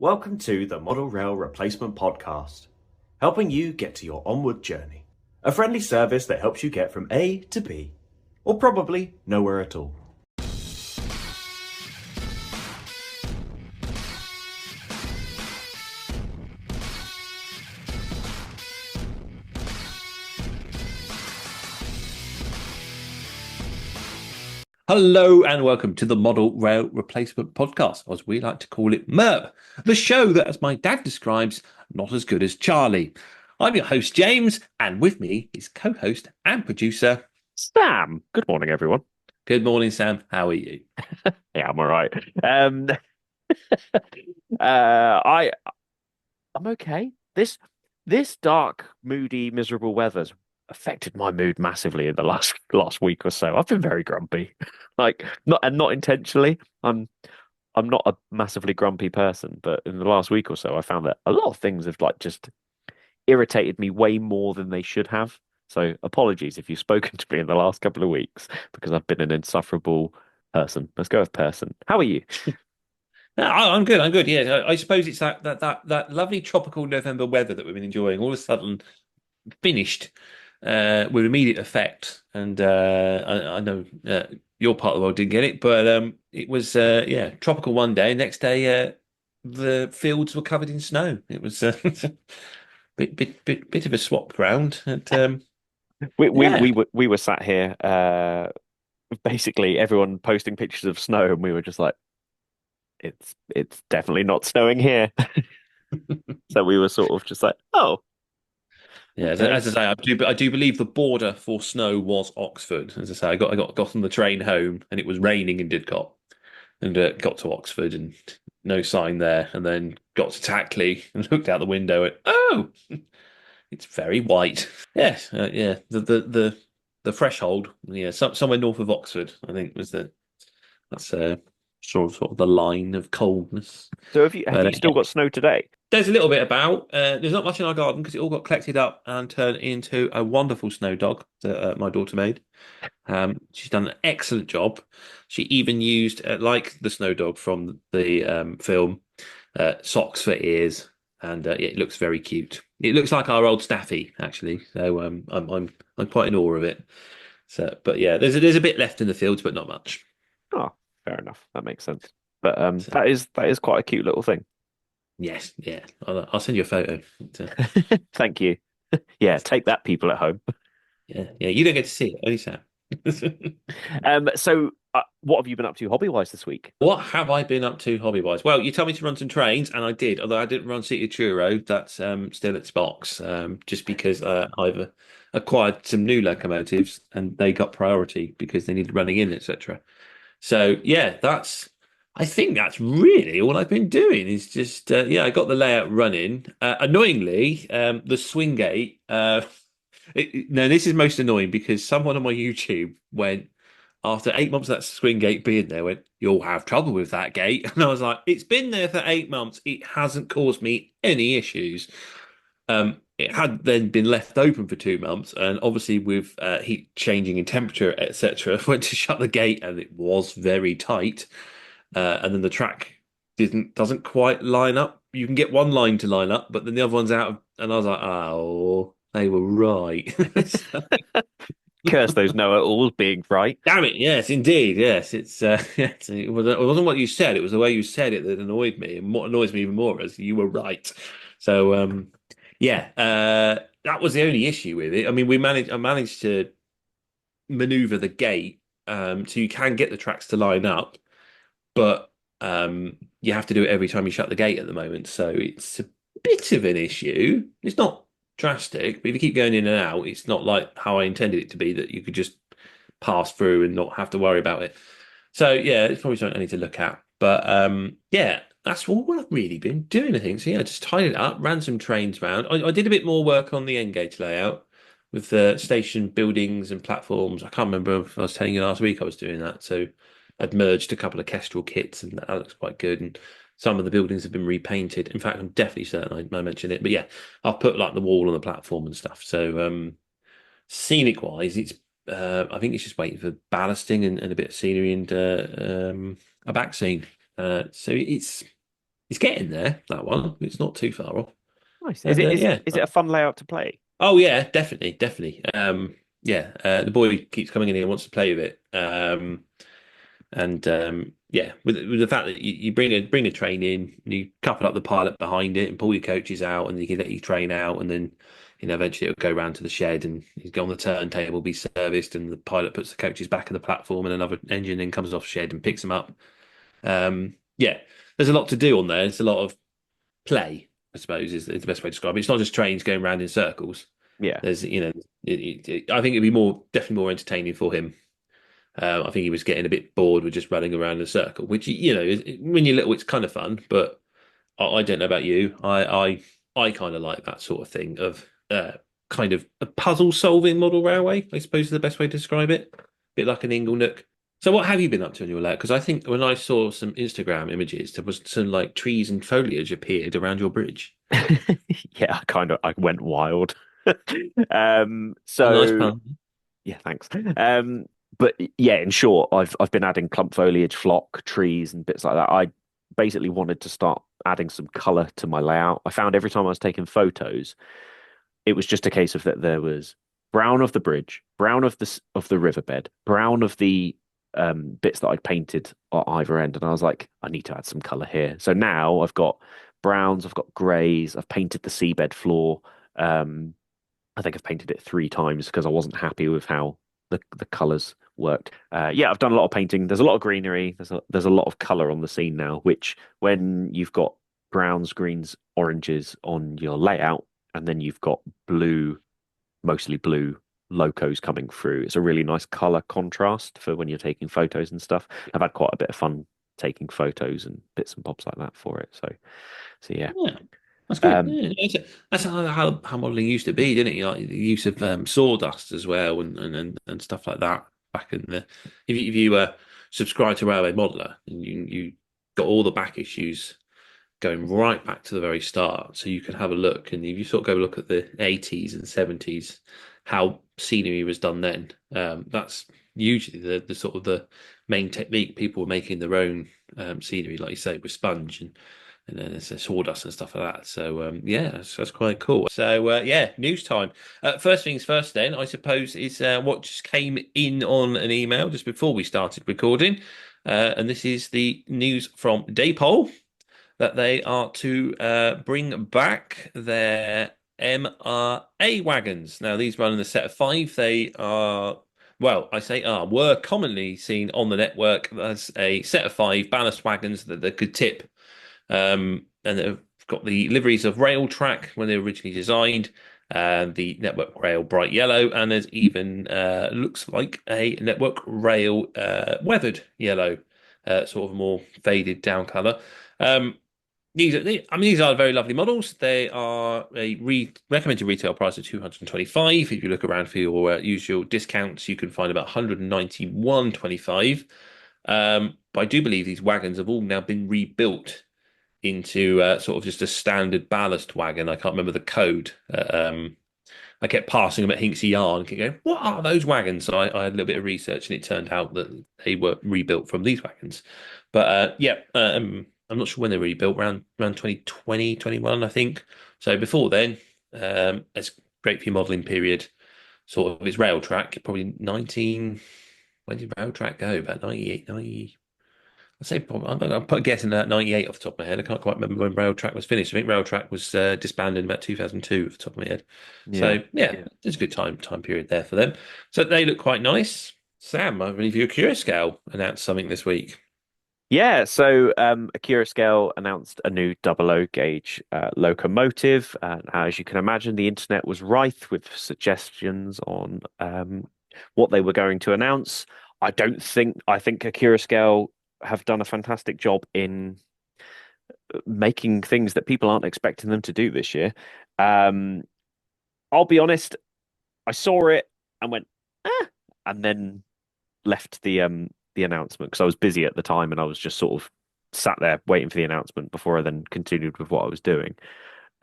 Welcome to the Model Rail Replacement Podcast, helping you get to your onward journey. A friendly service that helps you get from A to B, or probably nowhere at all. Hello and welcome to the Model Rail Replacement Podcast, or as we like to call it, MERP, the show that, as my dad describes, not as good as Charlie. I'm your host, James, and with me is co-host and producer, Sam. Good morning, everyone. Good morning, Sam. How are you? Yeah, I'm all right. I'm okay. This dark, moody, miserable weather's affected my mood massively in the last week or so. I've been very grumpy, like not intentionally. I'm not a massively grumpy person, but in the last week or so, I found that a lot of things have just irritated me way more than they should have. So apologies if you've spoken to me in the last couple of weeks because I've been an insufferable person. Let's go with person. How are you? I'm good. I'm good. Yeah, I suppose it's that lovely tropical November weather that we've been enjoying. All of a sudden, finished with immediate effect. And I know your part of the world didn't get it, but it was tropical one day. Next day, the fields were covered in snow. It was bit of a swap round. And yeah, We were sat here, basically everyone posting pictures of snow, and we were just like, it's definitely not snowing here. So we were sort of just like, oh, yeah. okay. As I say, I do believe the border for snow was Oxford. As I say, I got on the train home, and it was raining in Didcot, and got to Oxford, and no sign there, and then got to Tackley and looked out the window, and oh, it's very white. Yes, yeah. The threshold, yeah, somewhere north of Oxford, I think was that's sort of the line of coldness. So have But you still got snow today? there's a little bit about. There's not much in our garden because it all got collected up and turned into a wonderful snow dog that my daughter made. She's done an excellent job. She even used, like the snow dog from the film, socks for ears, and yeah, it looks very cute. It looks like our old Staffy, actually. So I'm quite in awe of it. So, but yeah, there's a bit left in the fields, but not much. Oh, fair enough. That makes sense. But So, that is quite a cute little thing. yes, yeah, I'll send you a photo. Thank you. Yeah, take that, people at home. Yeah, you don't get to see it, only Sam. So what have you been up to hobby-wise this week? What have I been up to hobby-wise? Well, you told me to run some trains, and I did. Although I didn't run City Churro, that's still its box, just because I've acquired some new locomotives, and they got priority because they needed running in, etc. So yeah, I think that's really all I've been doing. Is just yeah, I got the layout running. Annoyingly, the swing gate. No, this is most annoying because someone on my YouTube went after 8 months of that swing gate being there, went, "You'll have trouble with that gate." And I was like, "It's been there for 8 months. It hasn't caused me any issues." It had then been left open for 2 months, and obviously with heat changing in temperature, etc., went to shut the gate, and it was very tight. And then the track doesn't quite line up. You can get one line to line up, but then the other one's out of, and I was like, "Oh, they were right." Curse those know-it-alls being right. Damn it! Yes, indeed. Yes, it's yes, it wasn't what you said. It was the way you said it that annoyed me, and what annoys me even more is you were right. So, yeah, that was the only issue with it. I mean, I managed to maneuver the gate, so you can get the tracks to line up, but you have to do it every time you shut the gate at the moment. So it's a bit of an issue. It's not drastic, but if you keep going in and out, it's not like how I intended it to be that you could just pass through and not have to worry about it. So yeah, it's probably something I need to look at. But yeah, that's all I've really been doing, I think. So yeah, just tidied it up, ran some trains around. I did a bit more work on the N gauge layout with the station buildings and platforms. I can't remember if I was telling you last week I was doing that. So I'd merged a couple of Kestrel kits, and that looks quite good. And some of the buildings have been repainted. In fact, I'm definitely certain I mentioned it. But yeah, I'll put like the wall on the platform and stuff. So scenic wise, it's I think it's just waiting for ballasting and a bit of scenery and a back scene. So it's It's getting there, that one. It's not too far off. Nice. And yeah. Is it a fun layout to play? Oh yeah, definitely, definitely. Yeah, the boy keeps coming in here and wants to play with it. And yeah, with the fact that you bring a train in, you couple up the pilot behind it, and pull your coaches out, and you can let your train out, and then eventually it'll go round to the shed, and you go on the turntable, be serviced, and the pilot puts the coaches back in the platform, and another engine then comes off shed and picks them up. Yeah, there's a lot to do on there. It's a lot of play, I suppose, is the best way to describe it. It's not just trains going around in circles. Yeah. There's, I think it'd be definitely more entertaining for him. I think he was getting a bit bored with just running around in a circle, which when you're little, it's kind of fun. But I don't know about you. I kind of like that sort of thing of kind of a puzzle solving model railway, I suppose is the best way to describe it. A bit like an Inglenook. So what have you been up to on your layout? Because I think when I saw some Instagram images, there was some like trees and foliage appeared around your bridge. Yeah, I went wild. A nice So pun. yeah, thanks. But yeah, in short, I've been adding clump foliage, flock, trees, and bits like that. I basically wanted to start adding some color to my layout. I found every time I was taking photos, it was just a case of that there was brown of the bridge, brown of the riverbed, brown of the bits that I'd painted at either end, and I was like, I need to add some color here. So now I've got browns, I've got greys, I've painted the seabed floor. I think I've painted it 3 times because I wasn't happy with how the colors worked. Yeah, I've done a lot of painting. There's a lot of greenery. There's a lot of color on the scene now, which when you've got browns, greens, oranges on your layout, and then you've got blue, mostly blue locos coming through, it's a really nice color contrast for when you're taking photos and stuff. I've had quite a bit of fun taking photos and bits and bobs like that for it. So yeah. Yeah, that's good. Um, Yeah, that's how modelling used to be, didn't it? Like the use of sawdust as well, and stuff like that. Back in the, if you subscribe to Railway Modeler, and you got all the back issues going right back to the very start, so you can have a look. And if you sort of go look at the 80s and 70s, how scenery was done then, that's usually the sort of the main technique. People were making their own scenery, like you say, with sponge and then there's sawdust and stuff like that. So yeah, that's quite cool. So yeah, news time. First things first, then I suppose is what just came in on an email just before we started recording, and this is the news from Daypol that they are to bring back their MRA wagons. Now these run in a set of 5. They are. Well, I say were commonly seen on the network as a set of 5 ballast wagons that they could tip. And they've got the liveries of Rail Track when they were originally designed, the Network Rail bright yellow, and there's even looks like a Network Rail weathered yellow, sort of more faded down colour. These are very lovely models. They are a recommended retail price of 225. If you look around for your usual discounts, you can find about 191.25. But I do believe these wagons have all now been rebuilt into sort of just a standard ballast wagon. I can't remember the code. I kept passing them at Hinksey Yard and kept going, what are those wagons? So I had a little bit of research and it turned out that they were rebuilt from these wagons. But yeah, I'm not sure when they were rebuilt, around 2020, 21, I think. So before then, it's great for your modelling period. Sort of it's rail track, probably 19. When did rail track go? About 98, 90. I'd say I'm put a guess in that 98 off the top of my head. I can't quite remember when Rail Track was finished. I think Rail Track was disbanded in about 2002 off the top of my head. So yeah, it's a good time period there for them. So they look quite nice. Sam, I believe your Curoscale announced something this week. Yeah, so Scale announced a new 00 gauge locomotive. As you can imagine, the internet was rife with suggestions on what they were going to announce. I think Scale have done a fantastic job in making things that people aren't expecting them to do this year. I'll be honest, I saw it and went, and then left the announcement because I was busy at the time and I was just sort of sat there waiting for the announcement before I then continued with what I was doing.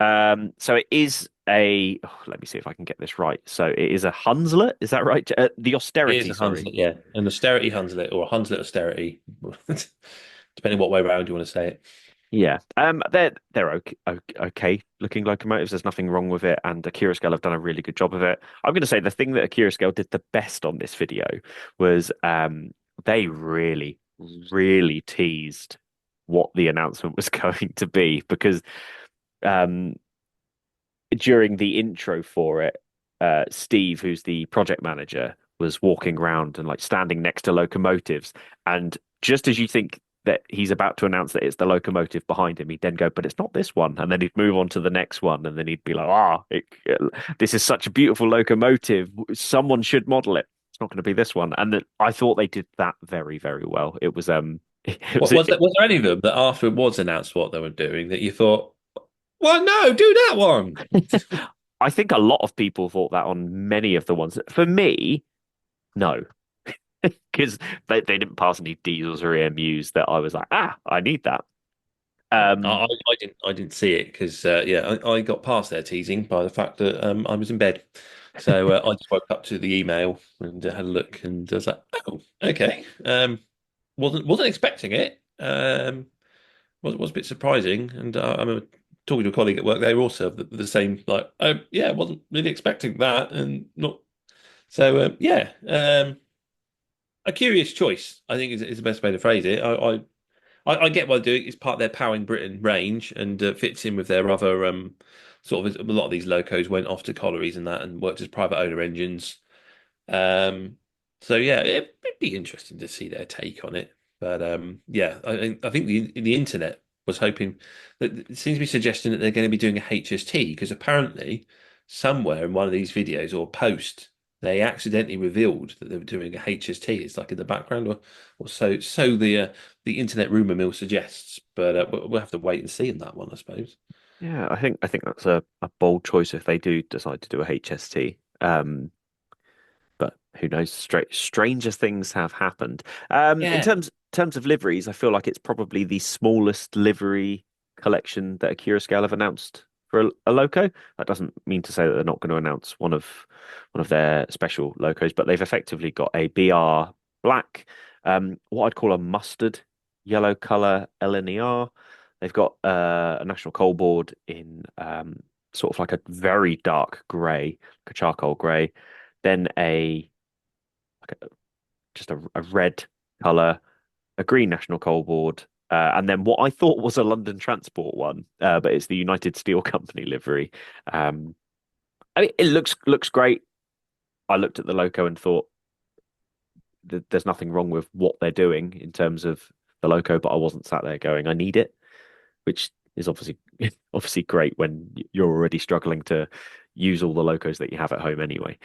So it is let me see if I can get this right. So it is a Hunslet, is that right? The Austerity, It is a sorry. Hunslet, yeah. An Austerity Hunslet or a Hunslet Austerity, depending what way around you want to say it. Yeah, they're okay looking locomotives. There's nothing wrong with it, and Scale have done a really good job of it. I'm going to say the thing that Scale did the best on this video was they really teased what the announcement was going to be because um, during the intro for it, Steve, who's the project manager, was walking around and like standing next to locomotives. And just as you think that he's about to announce that it's the locomotive behind him, he'd then go, "But it's not this one." And then he'd move on to the next one. And then he'd be like, this is such a beautiful locomotive. Someone should model it. It's not going to be this one. And I thought they did that very well. It was, it was, Was there any of them that after it was announced what they were doing that you thought, well, no, do that one? I think a lot of people thought that on many of the ones. For me, no, because they didn't pass any diesels or EMUs that I was like, I need that. Um, I didn't see it because I got past their teasing by the fact that I was in bed. So I just woke up to the email and had a look, and I was like, oh, okay. Wasn't expecting it. Was a bit surprising, and I remember talking to a colleague at work. They were also the same, like, oh yeah, wasn't really expecting that, and not. So a curious choice, I think, is the best way to phrase it. I get why they're doing it. It's part of their Powering Britain range and fits in with their other sort of a lot of these locos went off to collieries and that and worked as private owner engines. Um, so yeah, it'd be interesting to see their take on it. But yeah, I think the internet was hoping that it seems to be suggesting that they're going to be doing a HST because apparently somewhere in one of these videos or post they accidentally revealed that they were doing a HST. It's like in the background, or so the internet rumor mill suggests. But we'll have to wait and see in that one, I suppose. yeah, I think that's a bold choice if they do decide to do a HST. But who knows? Stranger things have happened. In Yeah, terms of liveries, I feel like it's probably the smallest livery collection that Scale have announced for a loco. That doesn't mean to say that they're not going to announce one of their special locos, but they've effectively got a BR black, what I'd call a mustard yellow color LNER. They've got a national coal board in sort of like a very dark grey, like a charcoal grey, then just a red color, a green national coal board, and then what I thought was a London Transport one, but it's the United Steel Company livery. Um, I mean, it looks great. I looked at the loco and thought that there's nothing wrong with what they're doing in terms of the loco, but I wasn't sat there going, I need it, which is obviously great when you're already struggling to use all the locos that you have at home anyway.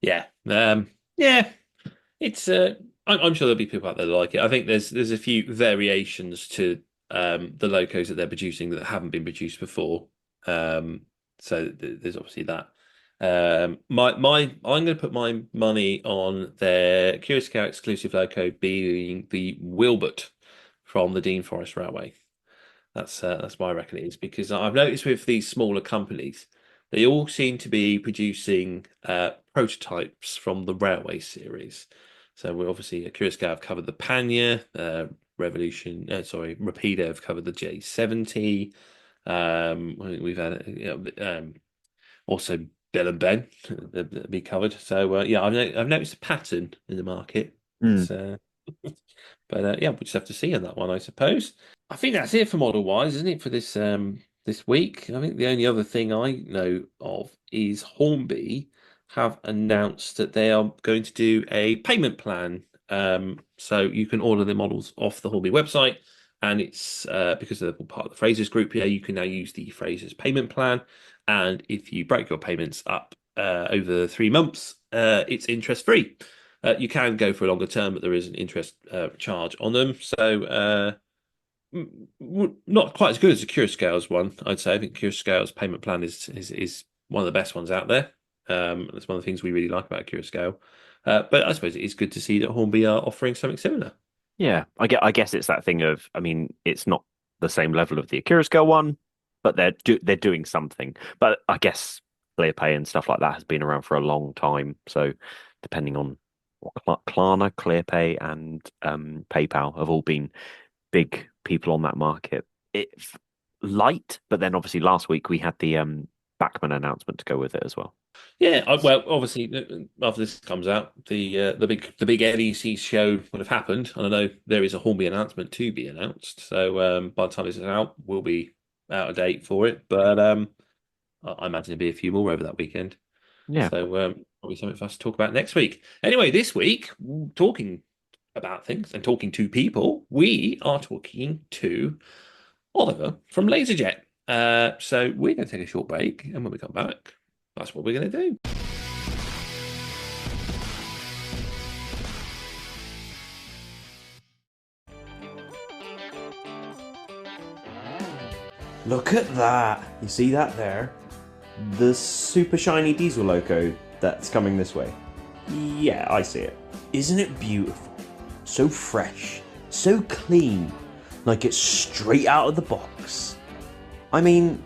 yeah, yeah. It's I'm sure there'll be people out there that like it. I think there's a few variations to the locos that they're producing that haven't been produced before. So there's obviously that. I'm going to put my money on their Curious Cow exclusive loco being the Wilbert from the Dean Forest Railway. That's my reckon it is because I've noticed with these smaller companies, they all seem to be producing prototypes from the railway series. So we're obviously at Curious have covered the Panya, Rapido have covered the J70. We've had also Bill and Ben be covered. So yeah, I've noticed a pattern in the market. Mm. It's, but yeah, we'll just have to see on that one, I suppose. I think that's it for Model Wise, isn't it, for this week? I think the only other thing I know of is Hornby have announced that they are going to do a payment plan. So you can order the models off the Hornby website, and it's because they're all part of the Frasers group here, you can now use the Frasers payment plan. And if you break your payments up over 3 months, it's interest free. You can go for a longer term, but there is an interest charge on them. So not quite as good as the Curioscale's one, I'd say. I think Curioscale's payment plan is one of the best ones out there. That's one of the things we really like about Curioscale. But I suppose it is good to see that Hornby are offering something similar. Yeah, I guess it's that thing of, I mean, it's not the same level of the Akira Scale one, but they're doing something. But I guess ClearPay and stuff like that has been around for a long time. So depending on what Klarna, ClearPay, and PayPal have all been big people on that market. light, but then obviously last week we had the Bachmann announcement to go with it as well. Yeah, well, obviously, after this comes out, the big LEC show would have happened, and I know there is a Hornby announcement to be announced. So by the time this is out, we'll be out of date for it. But I imagine there'll be a few more over that weekend. Yeah. So probably something for us to talk about next week. Anyway, this week, talking about things and talking to people, we are talking to Oliver from Lazerjet. So we're going to take a short break, and when we come back, that's what we're going to do. Look at that! You see that there? The super shiny diesel loco that's coming this way. Yeah, I see it. Isn't it beautiful? So fresh, so clean, like it's straight out of the box. I mean,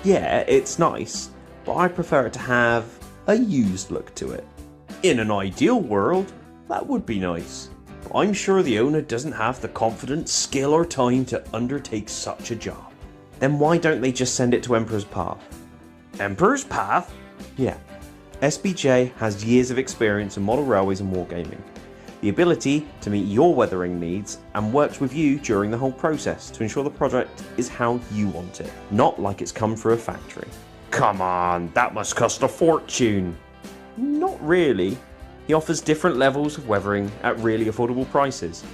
yeah, it's nice, but I prefer it to have a used look to it. In an ideal world, that would be nice. But I'm sure the owner doesn't have the confidence, skill or time to undertake such a job. Then why don't they just send it to Emperor's Path? Emperor's Path? Yeah. SBJ has years of experience in model railways and wargaming. The ability to meet your weathering needs and works with you during the whole process to ensure the project is how you want it, not like it's come through a factory. Come on, that must cost a fortune. Not really. He offers different levels of weathering at really affordable prices.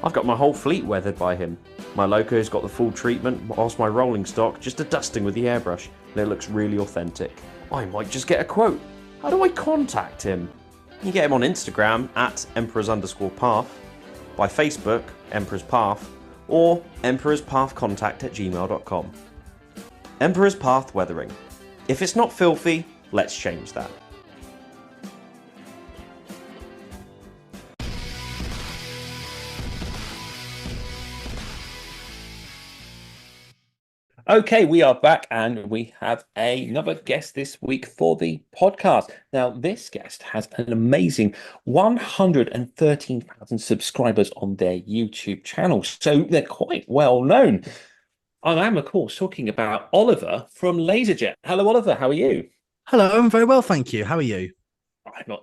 I've got my whole fleet weathered by him. My Loco's got the full treatment, whilst my rolling stock just a dusting with the airbrush, and it looks really authentic. I might just get a quote. How do I contact him? You get him on Instagram at Emperors_Path, by Facebook, Emperor's Path, or emperorspathcontact@gmail.com. Emperor's Path Weathering. If it's not filthy, let's change that. Okay, we are back and we have another guest this week for the podcast. Now, this guest has an amazing 113,000 subscribers on their YouTube channel, so they're quite well known. I am, of course, talking about Oliver from Lazerjet. Hello, Oliver. How are you? Hello, I'm very well, thank you. How are you?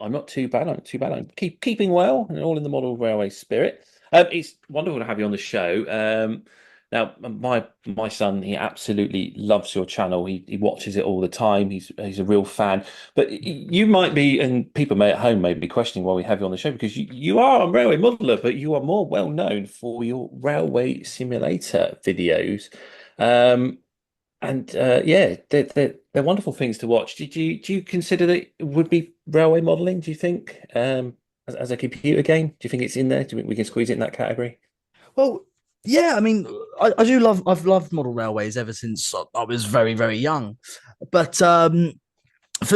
I'm not too bad. I'm not too bad. I'm keeping well and all in the model railway spirit. It's wonderful to have you on the show. Now, my son, he absolutely loves your channel. He watches it all the time. He's a real fan. But you might be, and people at home may be questioning why we have you on the show, because you are a railway modeler, but you are more well known for your railway simulator videos. Yeah, they're wonderful things to watch. Do you consider that it would be railway modeling? Do you think as a computer game? Do you think it's in there? Do you think we can squeeze it in that category? Well, yeah, I mean, I've loved model railways ever since I was very, very young. But for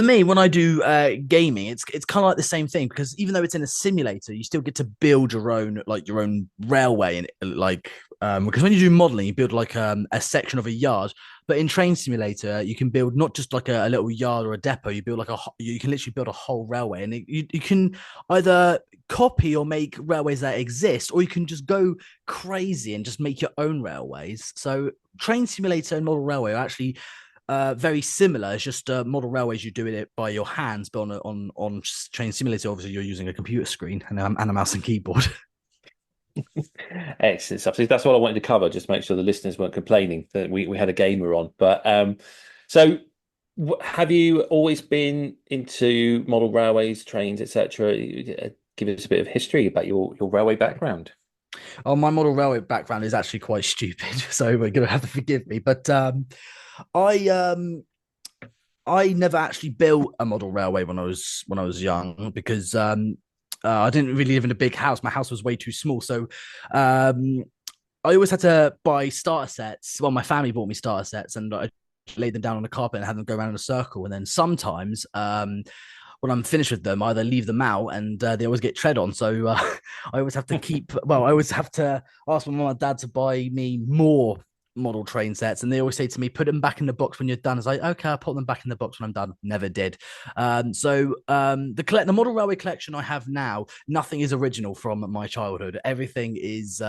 me, when I do gaming, it's kind of like the same thing, because even though it's in a simulator, you still get to build your own railway, and because when you do modeling, you build like a section of a yard. But in Train Simulator, you can build not just like a little yard or a depot. You build you can literally build a whole railway, and you can either copy or make railways that exist, or you can just go crazy and just make your own railways. So Train Simulator and Model Railway are actually very similar. It's just model railways, you're doing it by your hands, but on Train Simulator, obviously you're using a computer screen and a mouse and keyboard. Excellent stuff. So that's what I wanted to cover, just make sure the listeners weren't complaining that we had a gamer on. But so have you always been into model railways, trains, etc.? Give us a bit of history about your railway background. Oh, my model railway background is actually quite stupid, so we're gonna have to forgive me. But I never actually built a model railway when I was young, because I didn't really live in a big house. My house was way too small, so I always had to buy starter sets. Well, my family bought me starter sets, and I laid them down on the carpet and had them go around in a circle. And then sometimes, when I'm finished with them, I either leave them out, and they always get tread on. So I always have to I always have to ask my mum and dad to buy me more model train sets, and they always say to me, put them back in the box when you're done. It's like, okay, I'll put them back in the box when I'm done. Never did. The model railway collection I have now, nothing is original from my childhood. Everything is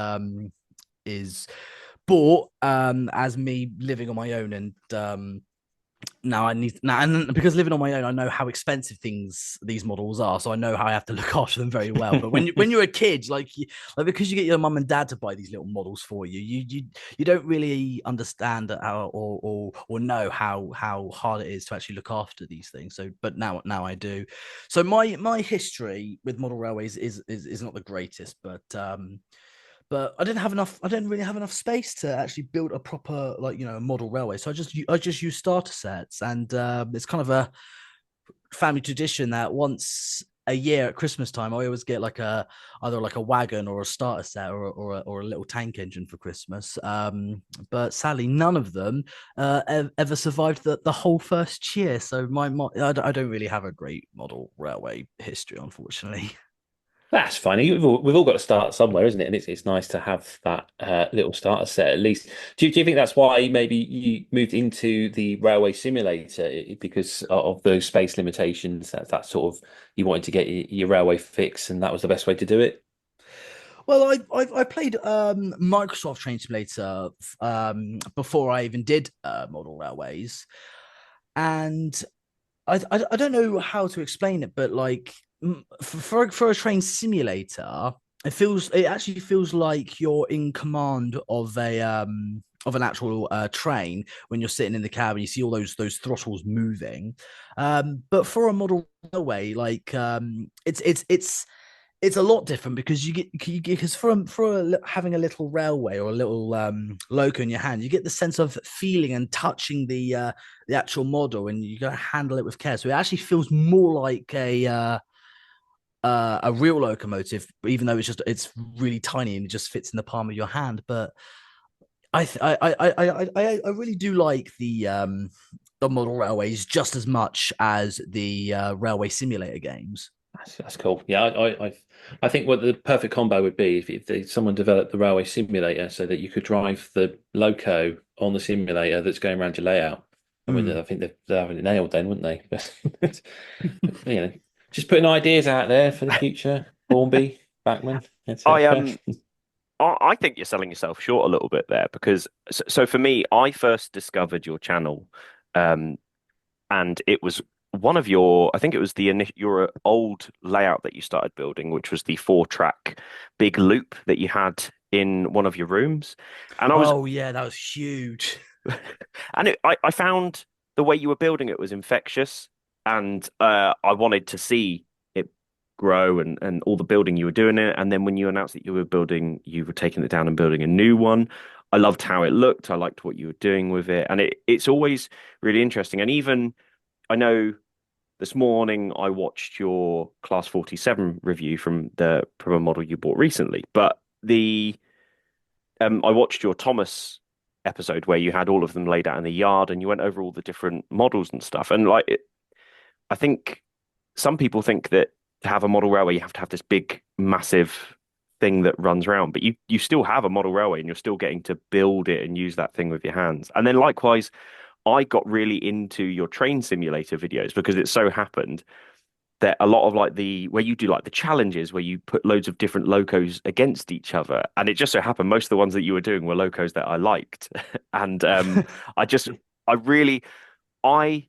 bought as me living on my own, and now I need now, and because living on my own, I know how expensive these models are, so I know how I have to look after them very well. But when you're a kid, like because you get your mum and dad to buy these little models for you, you don't really understand how or know how hard it is to actually look after these things. So, but now I do. So my history with model railways is not the greatest, but I didn't really have enough space to actually build a proper a model railway. So I just use starter sets, and it's kind of a family tradition that once a year at Christmas time I always get either like a wagon or a starter set or a little tank engine for Christmas. But sadly none of them ever survived the whole first year. So I don't really have a great model railway history, unfortunately. That's funny. We've all got to start somewhere, isn't it? And it's nice to have that little starter set at least. Do you think that's why maybe you moved into the railway simulator because of those space limitations? That sort of you wanted to get your railway fix, and that was the best way to do it. Well, I played Microsoft Train Simulator before I even did model railways, and I don't know how to explain it, but like for a train simulator, it actually feels like you're in command of an actual train when you're sitting in the cab and you see all those throttles moving. But for a model railway, like it's a lot different because because having a little railway or a little loco in your hand, you get the sense of feeling and touching the actual model, and you gotta handle it with care. So it actually feels more like a real locomotive, even though it's really tiny and it just fits in the palm of your hand. But I really do like the model railways just as much as the railway simulator games. That's cool. Yeah, I think what the perfect combo would be if someone developed the railway simulator so that you could drive the loco on the simulator that's going around your layout. I mean, I think they'd have it nailed then, wouldn't they? You know, just putting ideas out there for the future. Hornby, Backman, I etc. I think you're selling yourself short a little bit there because so for me, I first discovered your channel, and it was one of I think it was your old layout that you started building, which was the 4-track big loop that you had in one of your rooms. And oh yeah, that was huge. And I found the way you were building it was infectious, and I wanted to see it grow and all the building you were doing it. And then when you announced that you were taking it down and building a new one, I loved how it looked. I liked what you were doing with it, and it's always really interesting. And even I know this morning I watched your Class 47 review from a model you bought recently, but I watched your Thomas episode where you had all of them laid out in the yard and you went over all the different models and stuff. And I think some people think that to have a model railway, you have to have this big, massive thing that runs around, but you still have a model railway and you're still getting to build it and use that thing with your hands. And then likewise, I got really into your train simulator videos because it so happened that a lot of where you do like the challenges where you put loads of different locos against each other, and it just so happened most of the ones that you were doing were locos that I liked. And I really I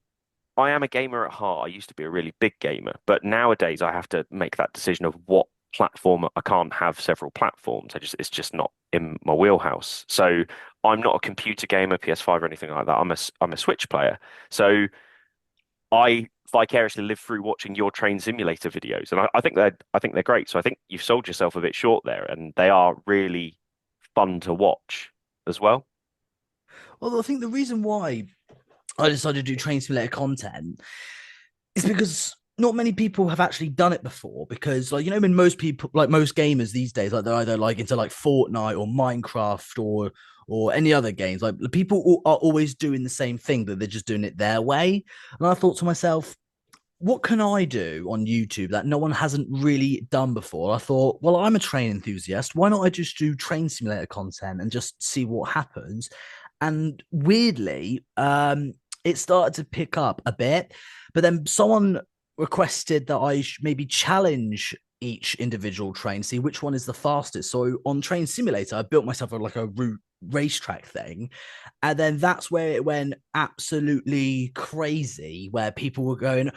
am a gamer at heart. I used to be a really big gamer, but nowadays I have to make that decision of what platform. I can't have several platforms. It's just not in my wheelhouse. So I'm not a computer gamer, PS5 or anything like that. I'm a Switch player. So I vicariously live through watching your train simulator videos, and I think they're great. So I think you've sold yourself a bit short there, and they are really fun to watch as well. Well, I think the reason why I decided to do train simulator content is because not many people have actually done it before. Because, like, when most people, like most gamers these days, like they're either like into like Fortnite or Minecraft or any other games, like the people are always doing the same thing, that they're just doing it their way. And I thought to myself, what can I do on YouTube that no one hasn't really done before? I thought, well, I'm a train enthusiast. Why not I just do train simulator content and just see what happens? And weirdly, it started to pick up a bit, but then someone requested that I maybe challenge each individual train, see which one is the fastest. So on Train Simulator, I built myself like a route racetrack thing. And then that's where it went absolutely crazy, where people were going,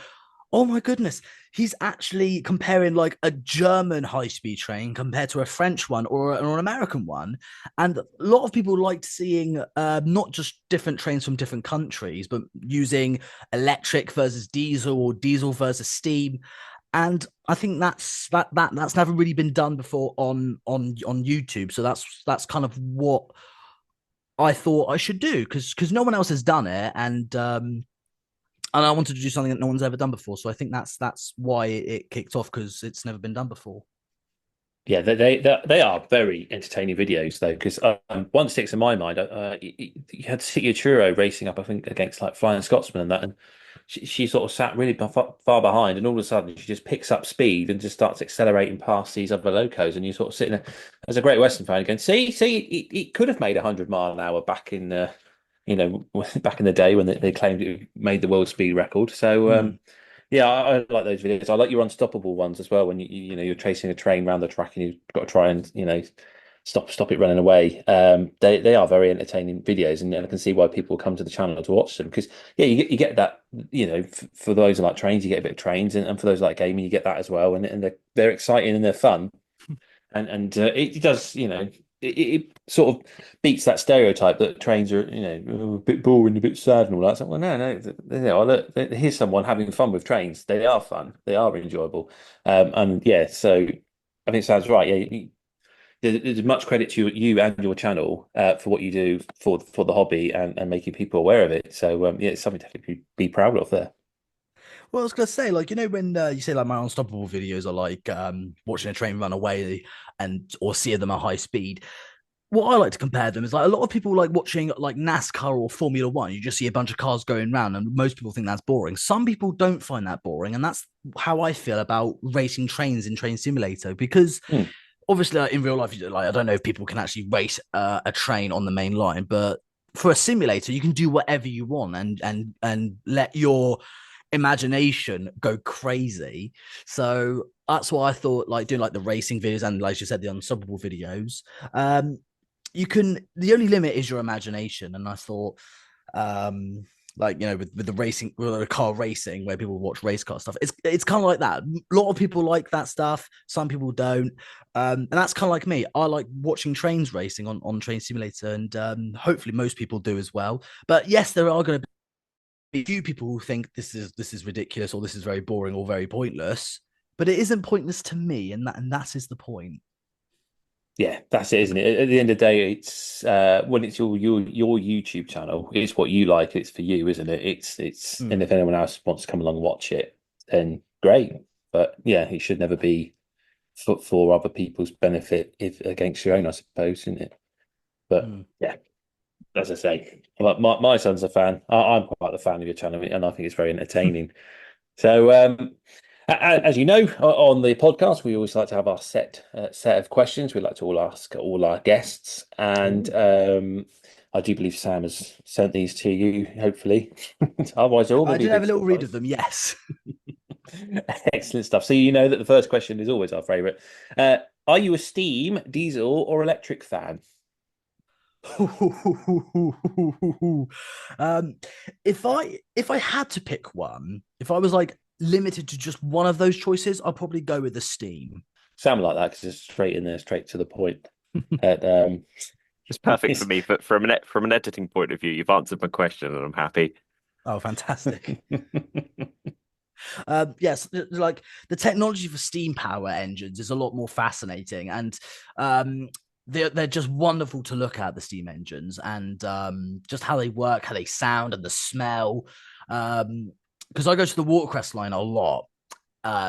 oh my goodness, he's actually comparing like a German high-speed train compared to a French one or an American one. And a lot of people liked seeing not just different trains from different countries, but using electric versus diesel or diesel versus steam. And I think that's never really been done before on YouTube. So that's kind of what I thought I should do, because no one else has done it, and I wanted to do something that no one's ever done before. So I think that's why it kicked off, because it's never been done before. Yeah, they are very entertaining videos though, because one sticks in my mind. You had City of Truro racing up, I think, against like Flying Scotsman and that, and she sort of sat really far behind, and all of a sudden she just picks up speed and just starts accelerating past these other locos, and you're sort of sitting there as a Great Western fan going, see, it could have made 100 mile an hour back in back in the day when they claimed it made the world speed record. So yeah, I like those videos. I like your unstoppable ones as well. When you're chasing a train around the track and you've got to try and stop it running away. They are very entertaining videos, and I can see why people come to the channel to watch them, because yeah, you get that. For those who like trains, you get a bit of trains, and for those who like gaming, you get that as well. And they're exciting and they're fun, and it does it sort of beats that stereotype that trains are a bit boring, a bit sad, and all that. It's like, well, no, here's someone having fun with trains. They are fun, they are enjoyable, and yeah. So I think it sounds right. Yeah, there's much credit to you and your channel for what you do for the hobby and making people aware of it. So yeah, it's something to be proud of there. Well, I was gonna say, like, when you say like my unstoppable videos are like watching a train run away or seeing them at high speed. What I like to compare them is, like, a lot of people like watching like NASCAR or Formula One. You just see a bunch of cars going around, and most people think that's boring. Some people don't find that boring, and that's how I feel about racing trains in Train Simulator, because obviously, in real life, like, I don't know if people can actually race a train on the main line, but for a simulator, you can do whatever you want and let your imagination go crazy. So that's why I thought, like, doing like the racing videos and, like you said, the unstoppable videos. The only limit is your imagination, and I thought, like, with the racing, with the car racing, where people watch race car stuff, it's kind of like that. A lot of people like that stuff, some people don't, and that's kind of like me. I like watching trains racing on Train Simulator, and hopefully most people do as well. But yes, there are going to be a few people who think this is ridiculous, or this is very boring or very pointless, but it isn't pointless to me, and that is the point. Yeah, that's it, isn't it? At the end of the day, it's when it's your YouTube channel, it's what you like, it's for you, isn't it? It's and if anyone else wants to come along and watch it, then great. But yeah, it should never be for other people's benefit, if against your own, I suppose, isn't it? But yeah, as I say, my son's a fan. I'm quite a fan of your channel, and I think it's very entertaining. So as you know, on the podcast, we always like to have our set of questions. We like to ask all our guests, and I do believe Sam has sent these to you. Hopefully, otherwise, they're all I going to did be have a little read of them. Yes. Excellent stuff. So you know that the first question is always our favourite. Are you a steam, diesel, or electric fan? If I had to pick one, if I was like limited to just one of those choices, I'll probably go with the steam. Sound like that, because it's straight in there, straight to the point. It's perfect for me, but from an editing point of view, you've answered my question, and I'm happy. Oh, fantastic. Yes, like the technology for steam power engines is a lot more fascinating, and they're just wonderful to look at, the steam engines, and just how they work, how they sound, and the smell. Because I go to the Watercress line a lot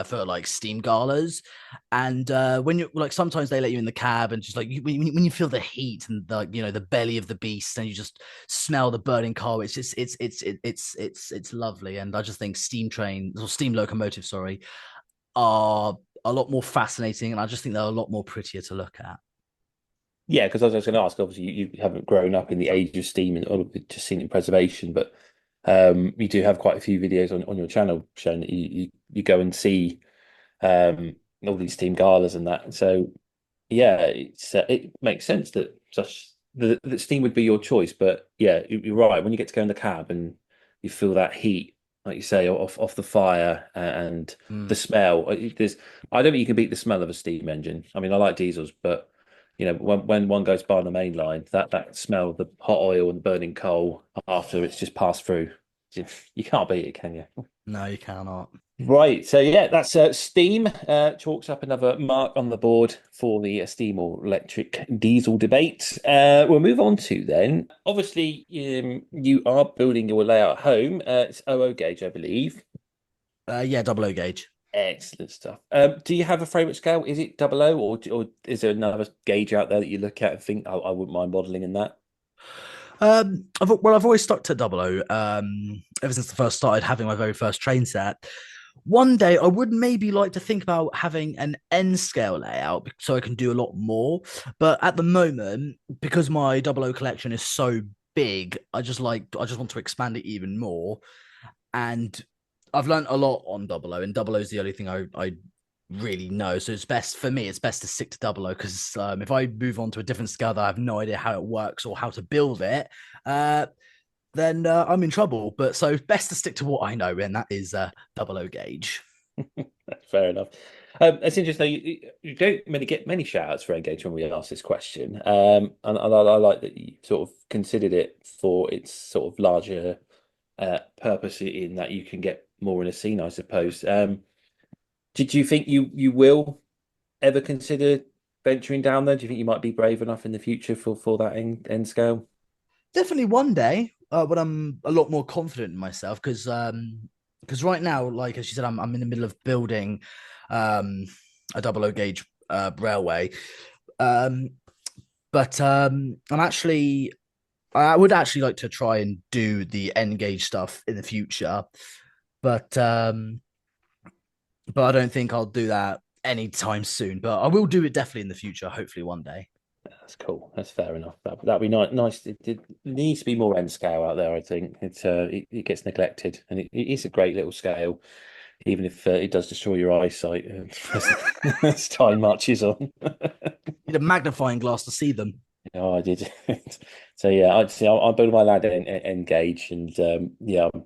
for like steam galas, and when you like, sometimes they let you in the cab, and just like when you feel the heat and the belly of the beast, and you just smell the burning coal, it's just it's lovely. And I just think steam trains, or steam locomotives, sorry, are a lot more fascinating, and I just think they're a lot more prettier to look at. Yeah, because I was going to ask, obviously you haven't grown up in the age of steam or just seen it in preservation, but you do have quite a few videos on your channel showing that you go and see all these steam galas and that. So yeah, it makes sense that such the steam would be your choice, but yeah, you're right. When you get to go in the cab and you feel that heat, like you say, off the fire and the smell. I don't think you can beat the smell of a steam engine. I mean, I like diesels, but when one goes by on the main line, that smell of the hot oil and burning coal after it's just passed through, you can't beat it, can you? No, you cannot. Right, so yeah, that's Steam. Chalks up another mark on the board for the steam or electric diesel debate. We'll move on to then. Obviously, you are building your layout at home. It's 00 gauge, I believe. Yeah, double O gauge. Excellent stuff. Do you have a favourite scale? Is it 00 or is there another gauge out there that you look at and think, I wouldn't mind modelling in that? I've always stuck to double O. Ever since I first started having my very first train set. One day I would maybe like to think about having an N scale layout so I can do a lot more. But at the moment, because my double O collection is so big, I just want to expand it even more. And I've learned a lot on double O, and double O is the only thing I really know. So it's best to stick to double O, because if I move on to a different scale that I have no idea how it works or how to build it, then I'm in trouble. But so best to stick to what I know, and that is double O gauge. Fair enough. It's interesting. You don't really get many shout outs for Engage when we ask this question. And I like that you sort of considered it for its sort of larger purpose, in that you can get more in a scene, I suppose. Did you think you will ever consider venturing down there? Do you think you might be brave enough in the future for that end scale? Definitely one day, when I'm a lot more confident in myself, because right now, like as you said, I'm in the middle of building a double O gauge railway, but I would actually like to try and do the N gauge stuff in the future, but I don't think I'll do that anytime soon. But I will do it definitely in the future, hopefully one day. That's cool. That's fair enough. That'd be nice. It needs to be more N scale out there. I think it gets neglected, and it is a great little scale, even if it does destroy your eyesight as time marches on. You need a magnifying glass to see them. Oh, I did. So yeah, I'm building my lad N gauge, and yeah, I'm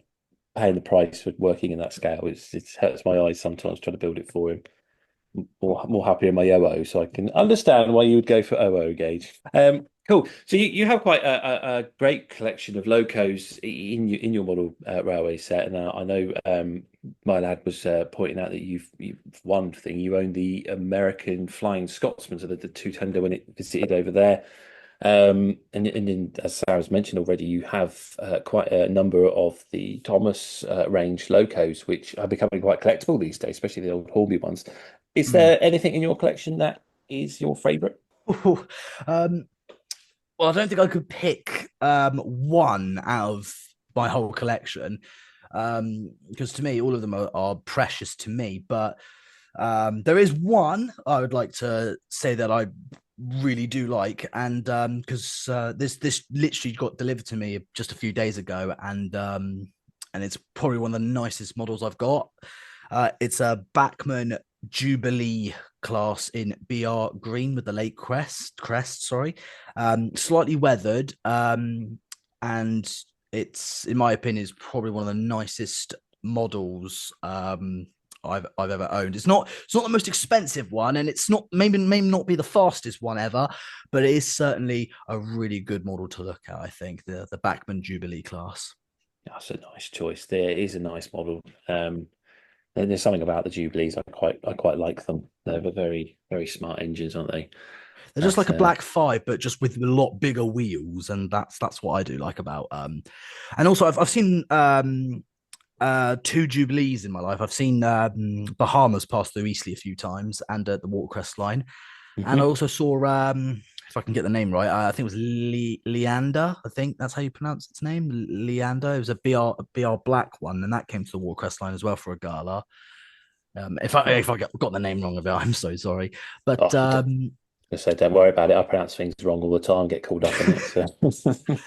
paying the price for working in that scale. It hurts my eyes sometimes trying to build it for him. More happy in my OO, so I can understand why you would go for OO gauge. Cool. So you have quite a great collection of locos in your model railway set, and I know my lad was pointing out that you've one thing, you own the American Flying Scotsman, so the two tender when it visited over there. And then, as Sarah's mentioned already, you have quite a number of the Thomas range locos, which are becoming quite collectible these days, especially the old Hornby ones. Is there anything in your collection that is your favourite? Well, I don't think I could pick one out of my whole collection, because to me, all of them are precious to me. But there is one I would like to say that I really do like, and because this literally got delivered to me just a few days ago, and it's probably one of the nicest models I've got. It's a Bachmann Jubilee class in BR green with the lake crest, sorry. Slightly weathered, and it's, in my opinion, is probably one of the nicest models I've ever owned. It's not the most expensive one, and it's not maybe not be the fastest one ever, but it is certainly a really good model to look at. I think the Bachmann Jubilee class. That's a nice choice. There is a nice model. There's something about the Jubilees I quite like them. They're very, very smart engines, aren't they? They're just like a Black 5, but just with a lot bigger wheels, and that's what I do like about. And also I've seen two Jubilees in my life. I've seen Bahamas pass through Eastleigh a few times, and the Watercrest line, and I also saw if I can get the name right, I think it was Leander. I think that's how you pronounce its name, Leander. It was a BR black one, and that came to the Watercrest line as well for a gala. If I got the name wrong of it, I'm so sorry. But so don't worry about it. I pronounce things wrong all the time. Get called up on it. So.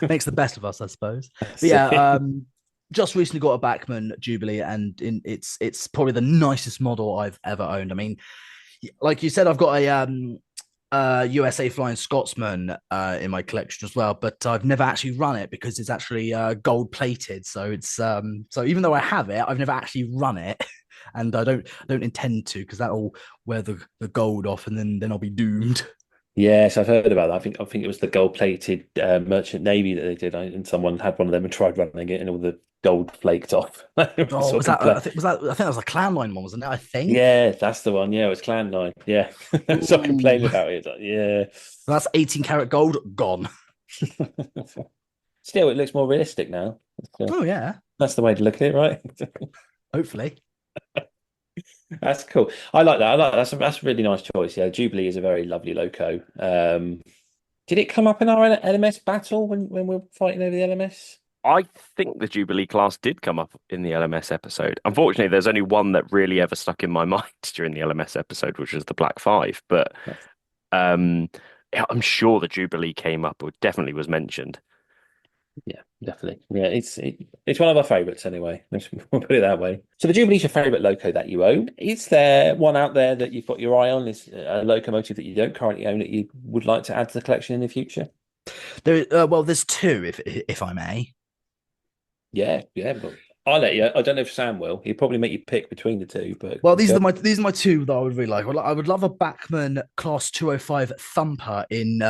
Makes the best of us, I suppose. But yeah, just recently got a Bachmann Jubilee, and it's probably the nicest model I've ever owned. I mean, like you said, I've got USA Flying Scotsman in my collection as well, but I've never actually run it because it's actually gold plated. So it's so even though I have it, I've never actually run it, and I don't intend to because that'll wear the gold off, and then I'll be doomed. Yes, I've heard about that. I think it was the gold-plated Merchant Navy that they did, and someone had one of them and tried running it, and all the gold flaked off. Oh, was that? I think that was a Clan Line one, wasn't it? I think. Yeah, that's the one. Yeah, it was Clan 9. Yeah, so I complaining about it. Yeah, That's 18 karat gold gone. still, it looks more realistic now. Oh yeah, That's the way to look at it, right? hopefully. That's cool. I like that. I like that. That's a really nice choice. Yeah, Jubilee is a very lovely loco. Did it come up in our LMS battle when we were fighting over the LMS? I think the Jubilee class did come up in the LMS episode. Unfortunately, there's only one that really ever stuck in my mind during the LMS episode, which was the Black Five. But I'm sure the Jubilee came up or definitely was mentioned. Yeah, definitely. Yeah, it's one of our favourites anyway. We'll put it that way. So the Jubilee's your favourite loco that you own. Is there one out there that you've got your eye on? Is a locomotive that you don't currently own that you would like to add to the collection in the future? There's two, if I may. Yeah, but I'll let you. I don't know if Sam will. He'll probably make you pick between the two. But Well, these are my two that I would really like. I would love a Bachmann Class 205 Thumper in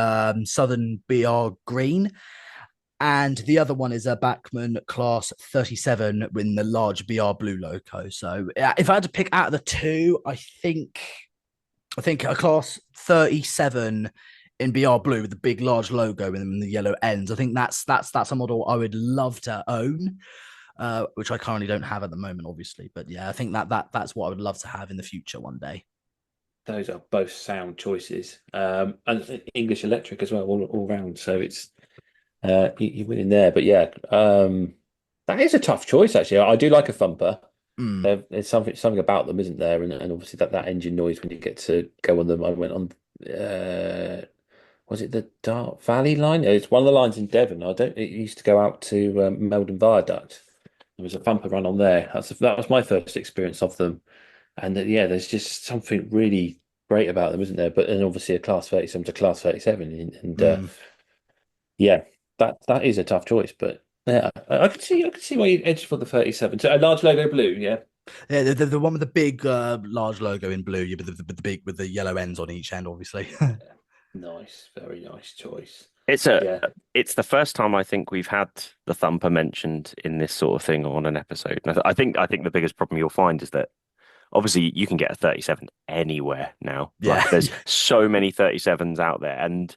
Southern BR Green. And the other one is a Bachmann Class 37 in the large BR Blue loco. So if I had to pick out of the two, I think a Class 37 in BR Blue with the big large logo and the yellow ends. I think that's a model I would love to own, which I currently don't have at the moment, obviously. But yeah, I think that's what I would love to have in the future one day. those are both sound choices, and English Electric as well, all round. So it's you're winning there. But yeah, that is a tough choice actually. I do like a thumper. There's something about them, isn't there? And obviously that engine noise when you get to go on them. I went on. Was it the Dart Valley line? It's one of the lines in Devon. It used to go out to Meldon Viaduct. There was a thumper run on there. That was my first experience of them. And yeah, there's just something really great about them, isn't there? But and obviously a Class 37 to Class 37, and yeah, that is a tough choice. But yeah, I could see why you edged for the 37. So a large logo blue, yeah. Yeah, the one with the big large logo in blue, yeah, but the big with the yellow ends on each end, obviously. Nice, very nice choice. It's the first time I think we've had the thumper mentioned in this sort of thing on an episode. And I think the biggest problem you'll find is that obviously you can get a 37 anywhere now. Yeah. Like, there's so many 37s out there, and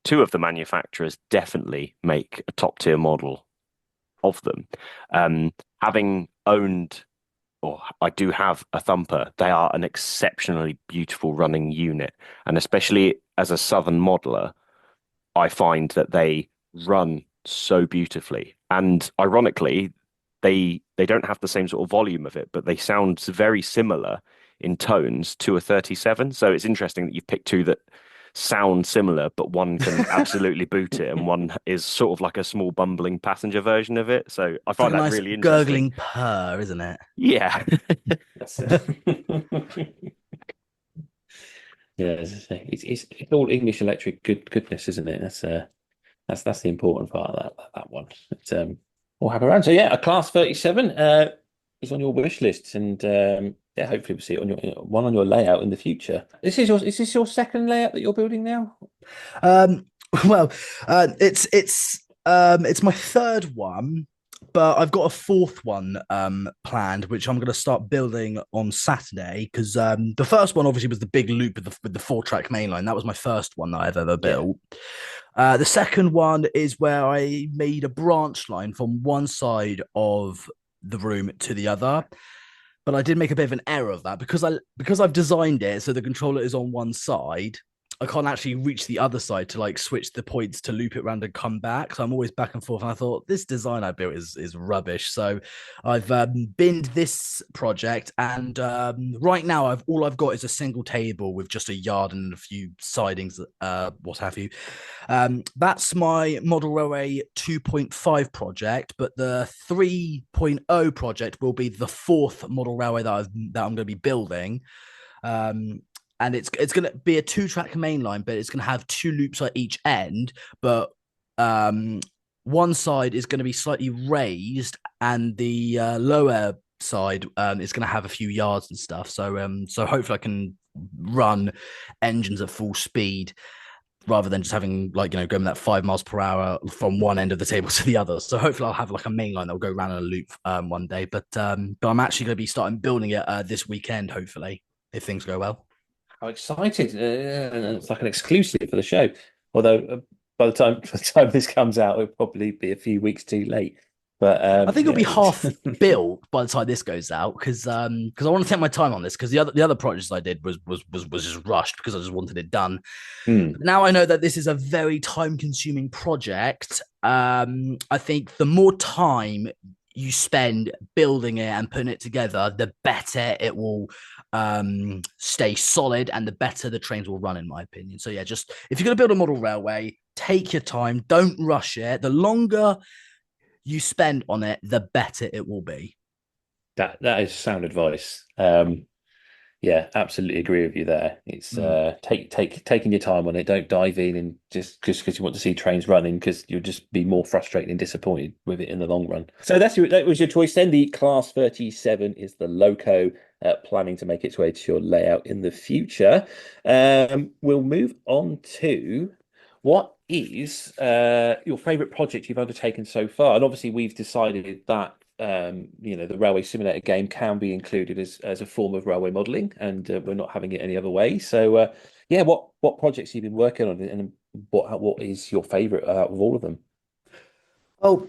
two of the manufacturers definitely make a top tier model of them. Having owned, or I do have a thumper, they are an exceptionally beautiful running unit, and especially as a southern modeler, I find that they run so beautifully. And ironically, they don't have the same sort of volume of it, but they sound very similar in tones to a 37. So it's interesting that you've picked two that sound similar, but one can absolutely boot it, and one is sort of like a small bumbling passenger version of it. So I find that nice really interesting. Gurgling purr, isn't it? Yeah. That's it. Yeah, it's all English Electric goodness, isn't it? That's the important part of that one. But, we'll have around. So yeah, a Class 37 is on your wish list, and yeah, hopefully we'll see it on your layout in the future. Is this your second layout that you're building now? Well, it's my third one, but I've got a fourth one planned, which I'm going to start building on Saturday, because the first one obviously was the big loop with the 4-track mainline. That was my first one that I've ever built. Yeah. The second one is where I made a branch line from one side of the room to the other, but I did make a bit of an error of that because I've designed it so the controller is on one side. I can't actually reach the other side to like switch the points to loop it around and come back. So I'm always back and forth. And I thought this design I built is rubbish. So I've binned this project, and right now all I've got is a single table with just a yard and a few sidings, what have you. That's my Model Railway 2.5 project, but the 3.0 project will be the fourth model railway that I'm going to be building. and it's going to be a 2-track main line, but it's going to have 2 loops at each end. But one side is going to be slightly raised, and the lower side is going to have a few yards and stuff. So hopefully I can run engines at full speed rather than just having going that 5 miles per hour from one end of the table to the other. So hopefully I'll have like a main line that will go around in a loop one day. But I'm actually going to be starting building it this weekend, hopefully, if things go well. How excited! It's like an exclusive for the show. Although by the time this comes out, it'll probably be a few weeks too late. But I think it'll be half built by the time this goes out, because I want to take my time on this, because the other projects I did was just rushed because I just wanted it done. Now I know that this is a very time consuming project. I think the more time you spend building it and putting it together, the better it will stay solid and the better the trains will run, in my opinion. So yeah, just if you're going to build a model railway, take your time, don't rush it. The longer you spend on it, the better it will be. That is sound advice. Yeah, absolutely agree with you there. It's taking your time on it. Don't dive in and just because you want to see trains running, because you'll just be more frustrated and disappointed with it in the long run. So that was your choice then. The Class 37 is the Loco, planning to make its way to your layout in the future. We'll move on to what is your favourite project you've undertaken so far? And obviously we've decided that the railway simulator game can be included as a form of railway modelling, and we're not having it any other way. So what projects have you been working on, and what is your favourite out of all of them? Oh,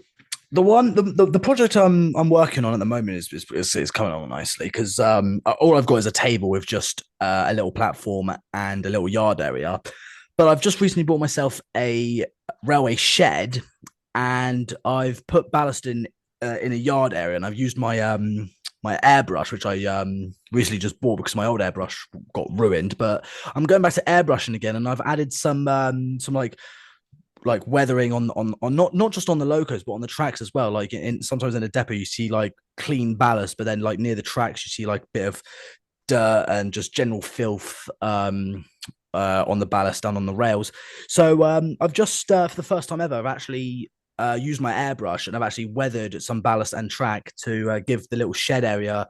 the project I'm working on at the moment is coming along nicely, because all I've got is a table with just a little platform and a little yard area. But I've just recently bought myself a railway shed, and I've put ballast in a yard area, and I've used my my airbrush, which I recently just bought because my old airbrush got ruined. But I'm going back to airbrushing again, and I've added some like weathering on not just on the locos but on the tracks as well. Like sometimes in a depot you see like clean ballast, but then like near the tracks you see like a bit of dirt and just general filth on the ballast down on the rails. So I've just for the first time ever, I've actually used my airbrush, and I've actually weathered some ballast and track to give the little shed area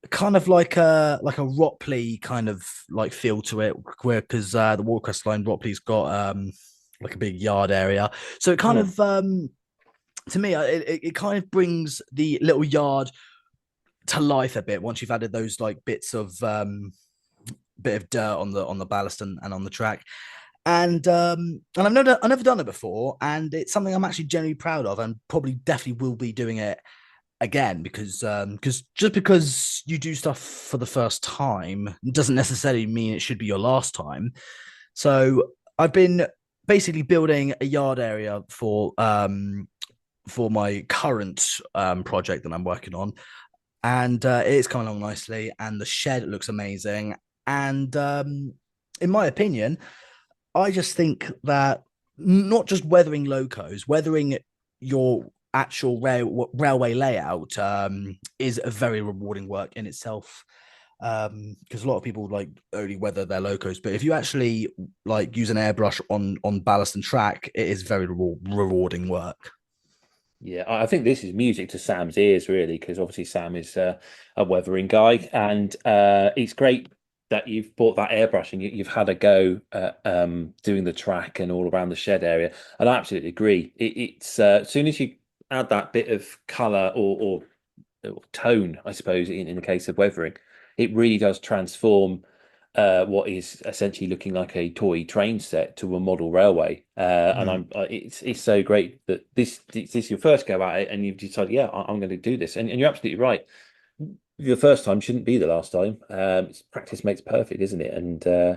kind of like a Ropley kind of like feel to it, where because the Watercrest line Ropley's got like a big yard area, so it kind of to me it kind of brings the little yard to life a bit once you've added those like bits of bit of dirt on the ballast and on the track. And I've never done it before, and it's something I'm actually genuinely proud of, and probably definitely will be doing it again, because just because you do stuff for the first time doesn't necessarily mean it should be your last time. So I've been basically building a yard area for my current project that I'm working on, and it's coming along nicely, and the shed looks amazing. And in my opinion, I just think that not just weathering locos, weathering your actual railway layout is a very rewarding work in itself. Because a lot of people like only weather their locos, but if you actually like use an airbrush on ballast and track, it is very rewarding work. Yeah, I think this is music to Sam's ears, really, because obviously Sam is a weathering guy, and it's great that you've bought that airbrush and you've had a go at doing the track and all around the shed area. And I absolutely agree. It's as soon as you add that bit of colour or tone, I suppose, in the case of weathering, it really does transform what is essentially looking like a toy train set to a model railway. And it's so great that this is your first go at it, and you've decided, yeah, I'm going to do this. And you're absolutely right. The first time shouldn't be the last time. Practice makes perfect, isn't it? And I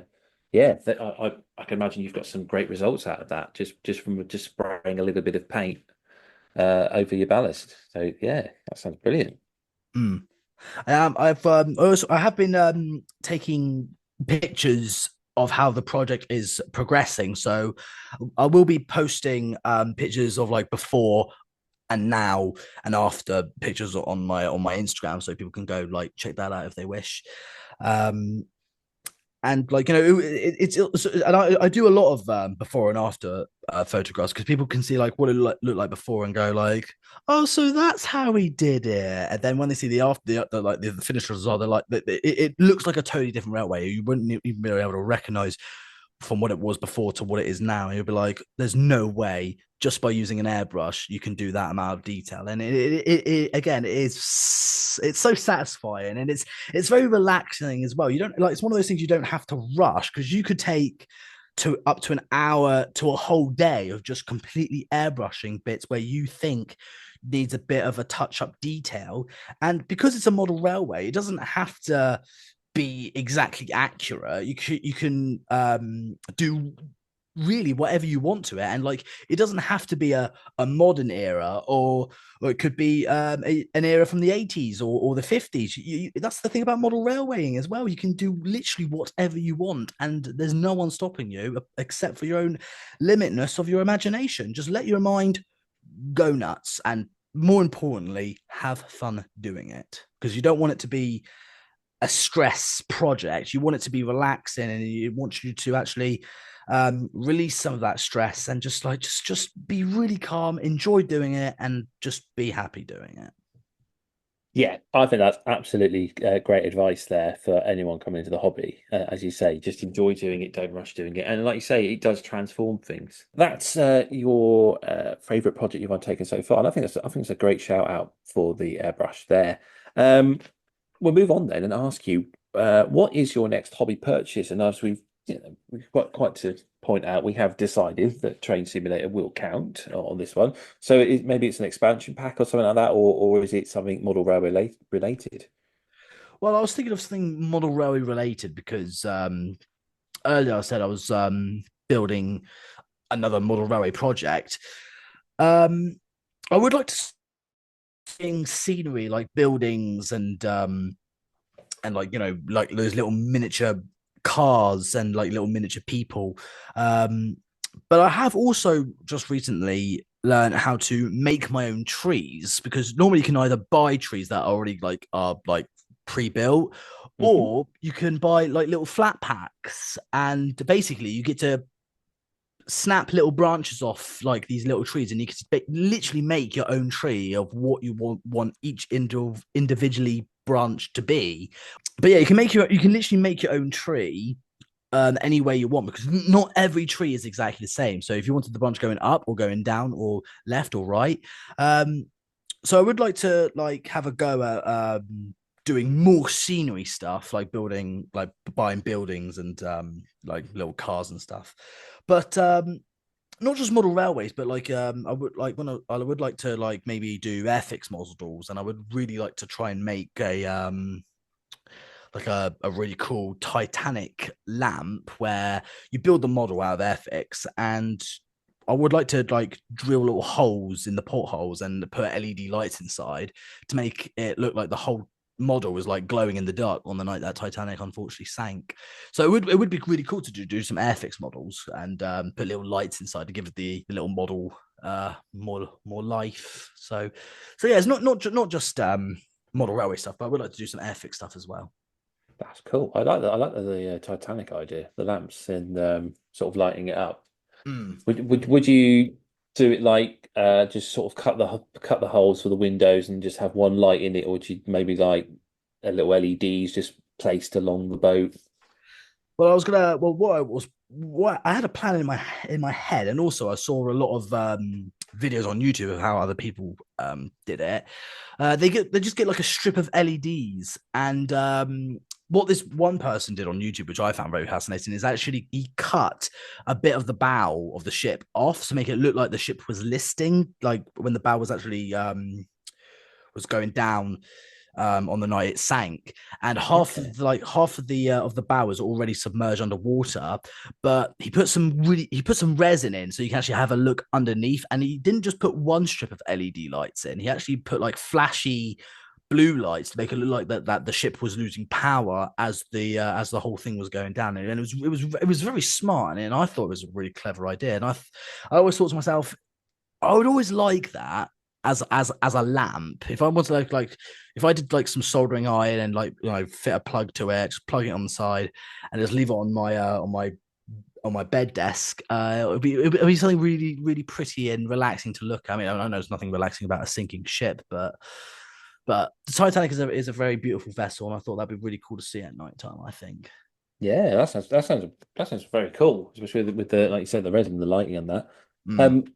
can imagine you've got some great results out of that, just from spraying a little bit of paint over your ballast. So yeah, that sounds brilliant. I have been taking pictures of how the project is progressing. So I will be posting pictures of like before and now and after pictures on my Instagram, so people can go like check that out if they wish. And like, you know, and I do a lot of before and after photographs, because people can see like what it looked like before and go like, oh, so that's how he did it. And then when they see the after the finished result, they're like, it looks like a totally different railway. You wouldn't even be able to recognize from what it was before to what it is now. And you'll be like, there's no way just by using an airbrush you can do that amount of detail. And it again, it's so satisfying, and it's very relaxing as well. You don't like, it's one of those things you don't have to rush, because you could take to up to an hour to a whole day of just completely airbrushing bits where you think needs a bit of a touch-up detail. And because it's a model railway, it doesn't have to be exactly accurate. You can do really whatever you want to it, and like, it doesn't have to be a modern era, or it could be an era from the 80s or the 50s. That's the thing about model railwaying as well. You can do literally whatever you want, and there's no one stopping you except for your own limitness of your imagination. Just let your mind go nuts, and more importantly, have fun doing it, because you don't want it to be a stress project. You want it to be relaxing, and you want you to actually release some of that stress, and just be really calm, enjoy doing it, and just be happy doing it. Yeah, I think that's absolutely great advice there for anyone coming into the hobby. As you say, just enjoy doing it, don't rush doing it, and like you say, it does transform things. That's your favorite project you've undertaken so far, and I think it's a great shout out for the airbrush there. We'll move on then and ask you, what is your next hobby purchase? And as we've got quite to point out, we have decided that Train Simulator will count on this one. So maybe it's an expansion pack or something like that, or is it something model railway related? Well, I was thinking of something model railway related, because earlier I said I was building another model railway project. I would like to see scenery, like buildings and like, you know, like those little miniature cars and like little miniature people. But I have also just recently learned how to make my own trees, because normally you can either buy trees that already are pre-built, or you can buy like little flat packs, and basically you get to snap little branches off like these little trees, and you can literally make your own tree of what you want each individually branch to be. But yeah, you can literally make your own tree any way you want, because not every tree is exactly the same. So if you wanted the branch going up or going down or left or right, so I would like to have a go at doing more scenery stuff, like buying buildings and like little cars and stuff. But not just model railways, but I would like to maybe do airfix models, and I would really like to try and make a really cool Titanic lamp where you build the model out of airfix, and I would like to drill little holes in the portholes and put LED lights inside to make it look like the whole model was like glowing in the dark on the night that Titanic unfortunately sank. So it would be really cool to do some airfix models and put little lights inside to give the little model more life. So yeah, it's not just model railway stuff, but I would like to do some airfix stuff as well. That's cool. I like that. I like the Titanic idea, the lamps and sort of lighting it up. Would you do it like just sort of cut the holes for the windows and just have one light in it, or would you maybe like a little LEDs just placed along the boat? Well, I was gonna. Well, what I had a plan in my head, and also I saw a lot of videos on YouTube of how other people did it. They just get like a strip of LEDs, and what this one person did on YouTube, which I found very fascinating, is actually he cut a bit of the bow of the ship off to make it look like the ship was listing, like when the bow was actually was going down on the night it sank, and half of the bow was already submerged underwater. But he put some resin in, so you can actually have a look underneath. And he didn't just put one strip of LED lights in; he actually put like flashy blue lights to make it look like that the ship was losing power as the whole thing was going down. And it was very smart, and I thought it was a really clever idea. And I always thought to myself, I would always like that as a lamp. If I wanted to like if I did like some soldering iron and like fit a plug to it, just plug it on the side and just leave it on my bed desk, it would be something really really pretty and relaxing to look at. I mean, I know there's nothing relaxing about a sinking ship, but the Titanic is a very beautiful vessel, and I thought that'd be really cool to see at night time. I think. Yeah, that sounds very cool, especially with the like you said, the resin, the lighting and that. Mm.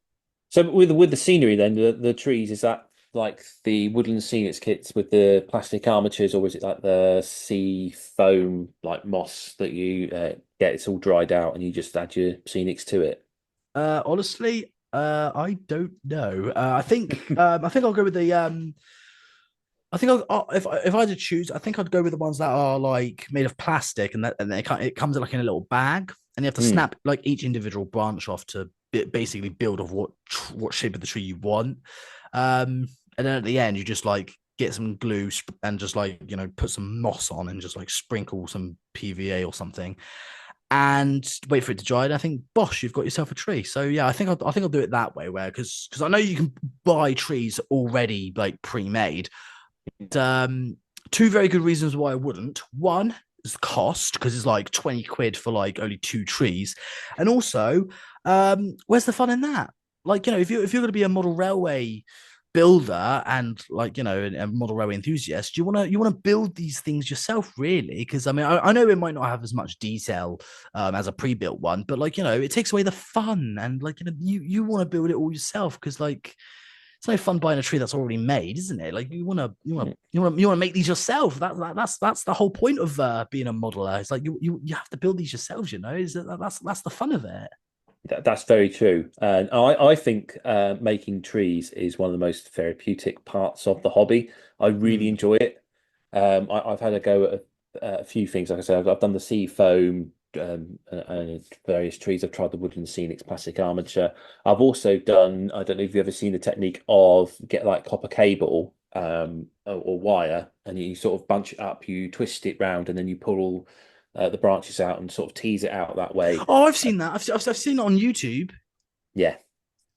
So with the scenery, then the trees, is that like the woodland scenics kits with the plastic armatures, or is it like the sea foam like moss that you get? It's all dried out and you just add your scenics to it. Honestly, I don't know. I think I'll go with the I think if I had to choose, I think I'd go with the ones that are like made of plastic, and it comes like in a little bag, and you have to Mm. snap like each individual branch off to basically build of what shape of the tree you want. And then at the end, you just like get some glue and just like put some moss on and just like sprinkle some PVA or something, and wait for it to dry. And I think, bosh, you've got yourself a tree. So yeah, I think I'll do it that way, where because I know you can buy trees already like pre-made. Two very good reasons why I wouldn't. One is the cost, because it's like 20 quid for like only two trees, and also, where's the fun in that? Like if you're going to be a model railway builder and like a model railway enthusiast, you want to build these things yourself, really, because I mean I know it might not have as much detail as a pre-built one, but like it takes away the fun, and like you want to build it all yourself, because like it's no fun buying a tree that's already made, isn't it? Like you want to make these yourself. That's the whole point of being a modeler. It's like you have to build these yourselves. That's the fun of it. That's very true. And I think making trees is one of the most therapeutic parts of the hobby. I really enjoy it. I've had a go at a few things. Like I said, I've done the sea foam and various trees. I've tried the woodland scenics plastic armature. I've also done, I don't know if you've ever seen the technique of get like copper cable or wire, and you sort of bunch it up, you twist it round, and then you pull all the branches out and sort of tease it out that way. Oh, I've seen that. I've seen it on YouTube. Yeah,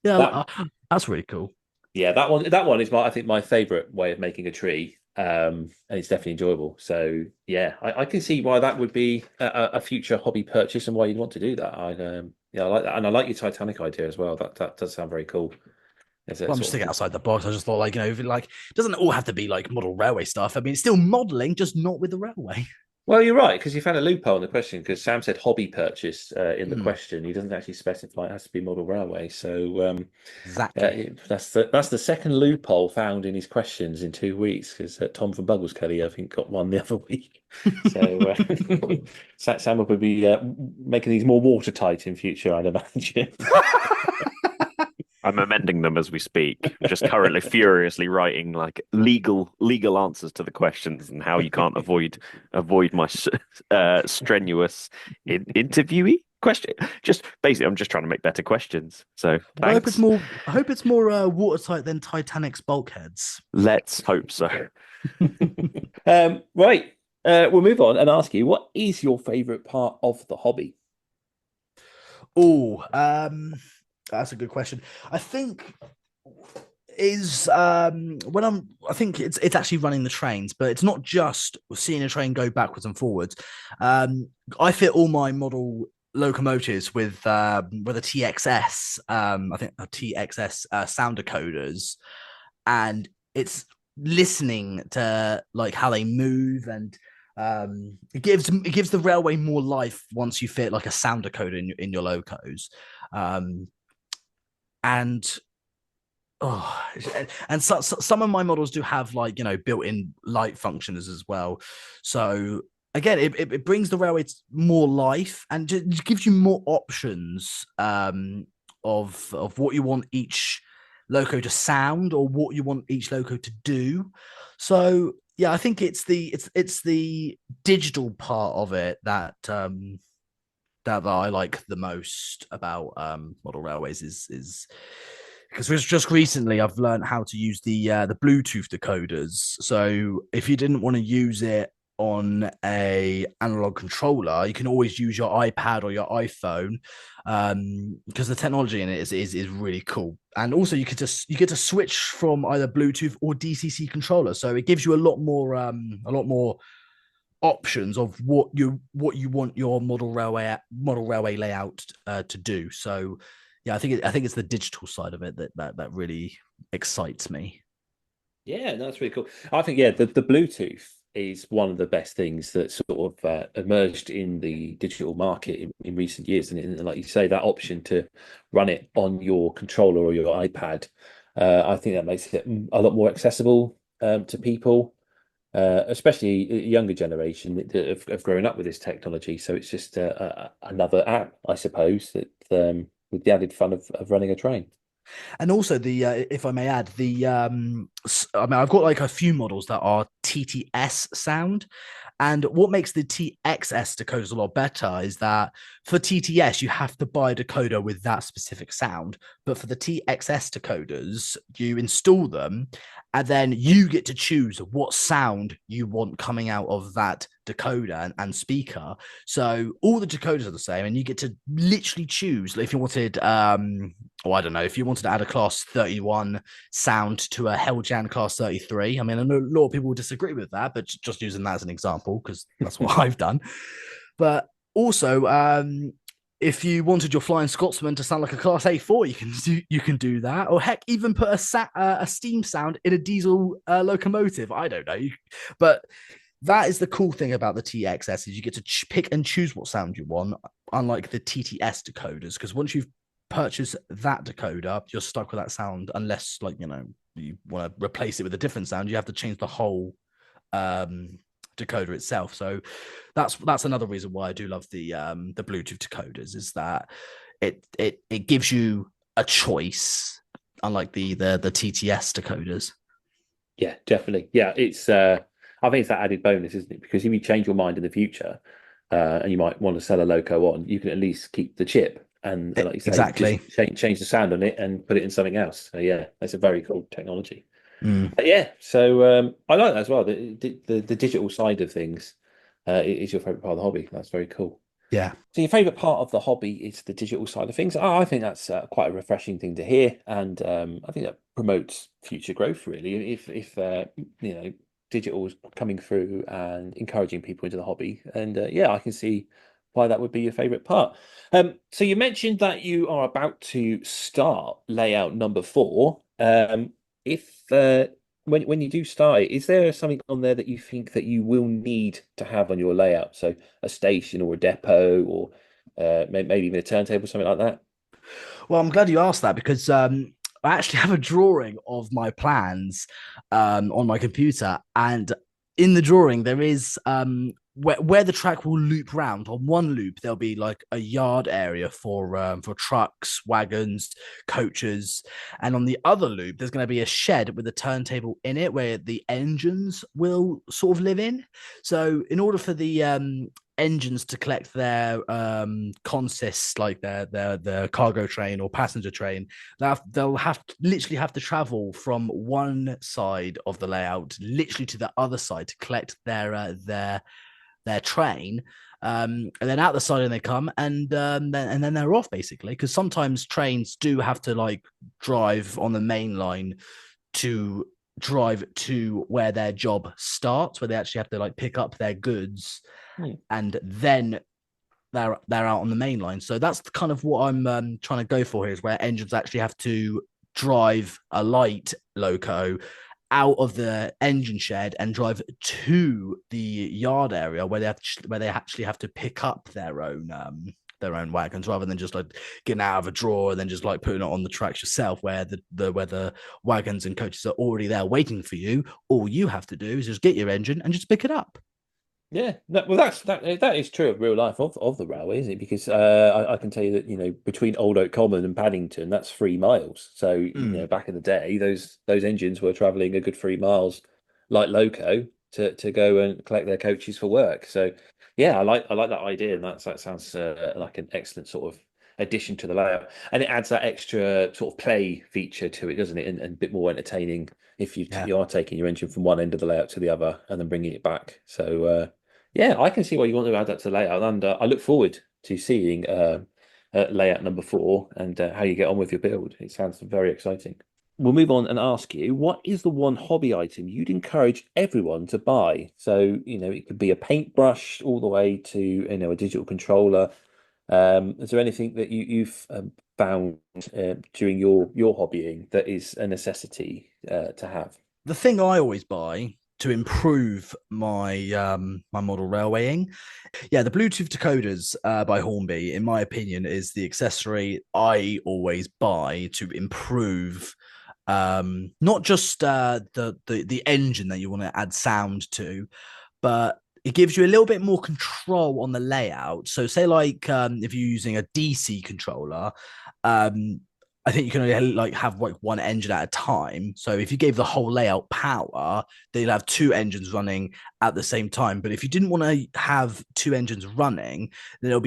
Yeah, that's really cool. yeah, that one is I think my favorite way of making a tree. And it's definitely enjoyable. So yeah, I can see why that would be a future hobby purchase and why you'd want to do that. I like that, and I like your Titanic idea as well. That does sound very cool. Well, I'm just thinking outside the box. I just thought, like, if it doesn't all have to be like model railway stuff. I mean, it's still modeling, just not with the railway. Well, you're right, because you found a loophole in the question, because Sam said hobby purchase in the Hmm. question. He doesn't actually specify it has to be model railway. So Exactly. that's the second loophole found in his questions in 2 weeks, because Tom from Buggles Kelly, I think, got one the other week. So Sam will be making these more watertight in future, I'd imagine. I'm amending them as we speak. Just currently furiously writing like legal answers to the questions and how you can't avoid my strenuous interviewee question. Just basically, I'm just trying to make better questions. So I hope thanks. it's more watertight than Titanic's bulkheads. Let's hope so. Right. We'll move on and ask you, what is your favourite part of the hobby? Oh, that's a good question. I think is I think it's actually running the trains, but it's not just seeing a train go backwards and forwards. I fit all my model locomotives with a TXS, I think a TXS sound decoders, and it's listening to like how they move, and it gives the railway more life once you fit like a sound decoder in your locos. And oh, and some of my models do have like built-in light functions as well. So again, it brings the railway more life and just gives you more options of what you want each loco to sound or what you want each loco to do. So yeah, I think it's the digital part of it that that I like the most about model railways is because just recently I've learned how to use the Bluetooth decoders. So if you didn't want to use it on a analog controller, you can always use your iPad or your iPhone, because the technology in it is really cool. And also you get to switch from either Bluetooth or DCC controller, so it gives you a lot more options of what you want your model railway layout to do. So yeah, I think it's the digital side of it that really excites me. Yeah, no, that's really cool. I think, yeah, the Bluetooth is one of the best things that sort of emerged in the digital market in recent years. And like you say, that option to run it on your controller or your iPad, I think that makes it a lot more accessible to people, especially a younger generation that have grown up with this technology. So it's just another app, I suppose, that with the added fun of running a train. And also the if I may add, the I mean, I've got like a few models that are TTS sound. And what makes the TXS decoders a lot better is that for TTS, you have to buy a decoder with that specific sound. But for the TXS decoders, you install them and then you get to choose what sound you want coming out of that decoder and speaker. So all the decoders are the same, and you get to literally choose if you wanted, or I don't know, if you wanted to add a class 31 sound to a Helljan class 33. I mean, I know a lot of people will disagree with that, but just using that as an example, because that's what I've done. But also, if you wanted your Flying Scotsman to sound like a Class A4, you can do that, or heck, even put a steam sound in a diesel locomotive. I don't know, but that is the cool thing about the TXS is you get to pick and choose what sound you want, unlike the TTS decoders. Because once you've purchased that decoder, you're stuck with that sound unless, like, you want to replace it with a different sound. You have to change the whole decoder itself. So that's another reason why I do love the Bluetooth decoders, is that it gives you a choice, unlike the TTS decoders. Yeah, definitely. Yeah, it's I think it's that added bonus, isn't it? Because if you change your mind in the future, and you might want to sell a Loco on, you can at least keep the chip and like you say, exactly, just change the sound on it and put it in something else. So yeah, that's a very cool technology. Mm. Yeah, so I like that as well. The digital side of things is your favorite part of the hobby. That's very cool. Yeah. So your favorite part of the hobby is the digital side of things. I think that's quite a refreshing thing to hear, and I think that promotes future growth. Really, if digital is coming through and encouraging people into the hobby, and yeah, I can see why that would be your favorite part. So you mentioned that you are about to start layout number 4. If when you do start it, is there something on there that you think that you will need to have on your layout? So a station or a depot, or maybe even a turntable, something like that. Well, I'm glad you asked that, because I actually have a drawing of my plans on my computer, and in the drawing there is where the track will loop round. On one loop there'll be like a yard area for trucks, wagons, coaches, and on the other loop there's going to be a shed with a turntable in it where the engines will sort of live in. So in order for the engines to collect their consists, like their cargo train or passenger train, they'll literally have to travel from one side of the layout literally to the other side to collect their train, and then out the side and they come, and then they're off, basically, because sometimes trains do have to like drive on the main line to drive to where their job starts, where they actually have to like pick up their goods, and then they're out on the main line. So that's kind of what I'm trying to go for here, is where engines actually have to drive a light loco out of the engine shed and drive to the yard area where they actually have to pick up their own wagons, rather than just like getting out of a drawer and then just like putting it on the tracks yourself, where the wagons and coaches are already there waiting for you. All you have to do is just get your engine and just pick it up. Yeah, well, that is true of real life of the railway, isn't it? Because I can tell you that between Old Oak Common and Paddington, that's 3 miles. So back in the day, those engines were travelling a good 3 miles, like Loco, to go and collect their coaches for work. So yeah, I like that idea, and that sounds like an excellent sort of addition to the layout, and it adds that extra sort of play feature to it, doesn't it? And a bit more entertaining if you are taking your engine from one end of the layout to the other and then bringing it back. So yeah, I can see why you want to add that to the layout, and I look forward to seeing layout number 4 and how you get on with your build. It sounds very exciting. We'll move on and ask you, what is the one hobby item you'd encourage everyone to buy? So, it could be a paintbrush all the way to, a digital controller. Is there anything that you've found during your hobbying that is a necessity to have? The thing I always buy to improve my my model railwaying, the Bluetooth decoders by Hornby, in my opinion, is the accessory I always buy to improve not just the engine that you want to add sound to, but it gives you a little bit more control on the layout. So say like if you're using a DC controller, I think you can only have like one engine at a time. So if you gave the whole layout power, then you'll have 2 engines running at the same time. But if you didn't want to have 2 engines running, then it'll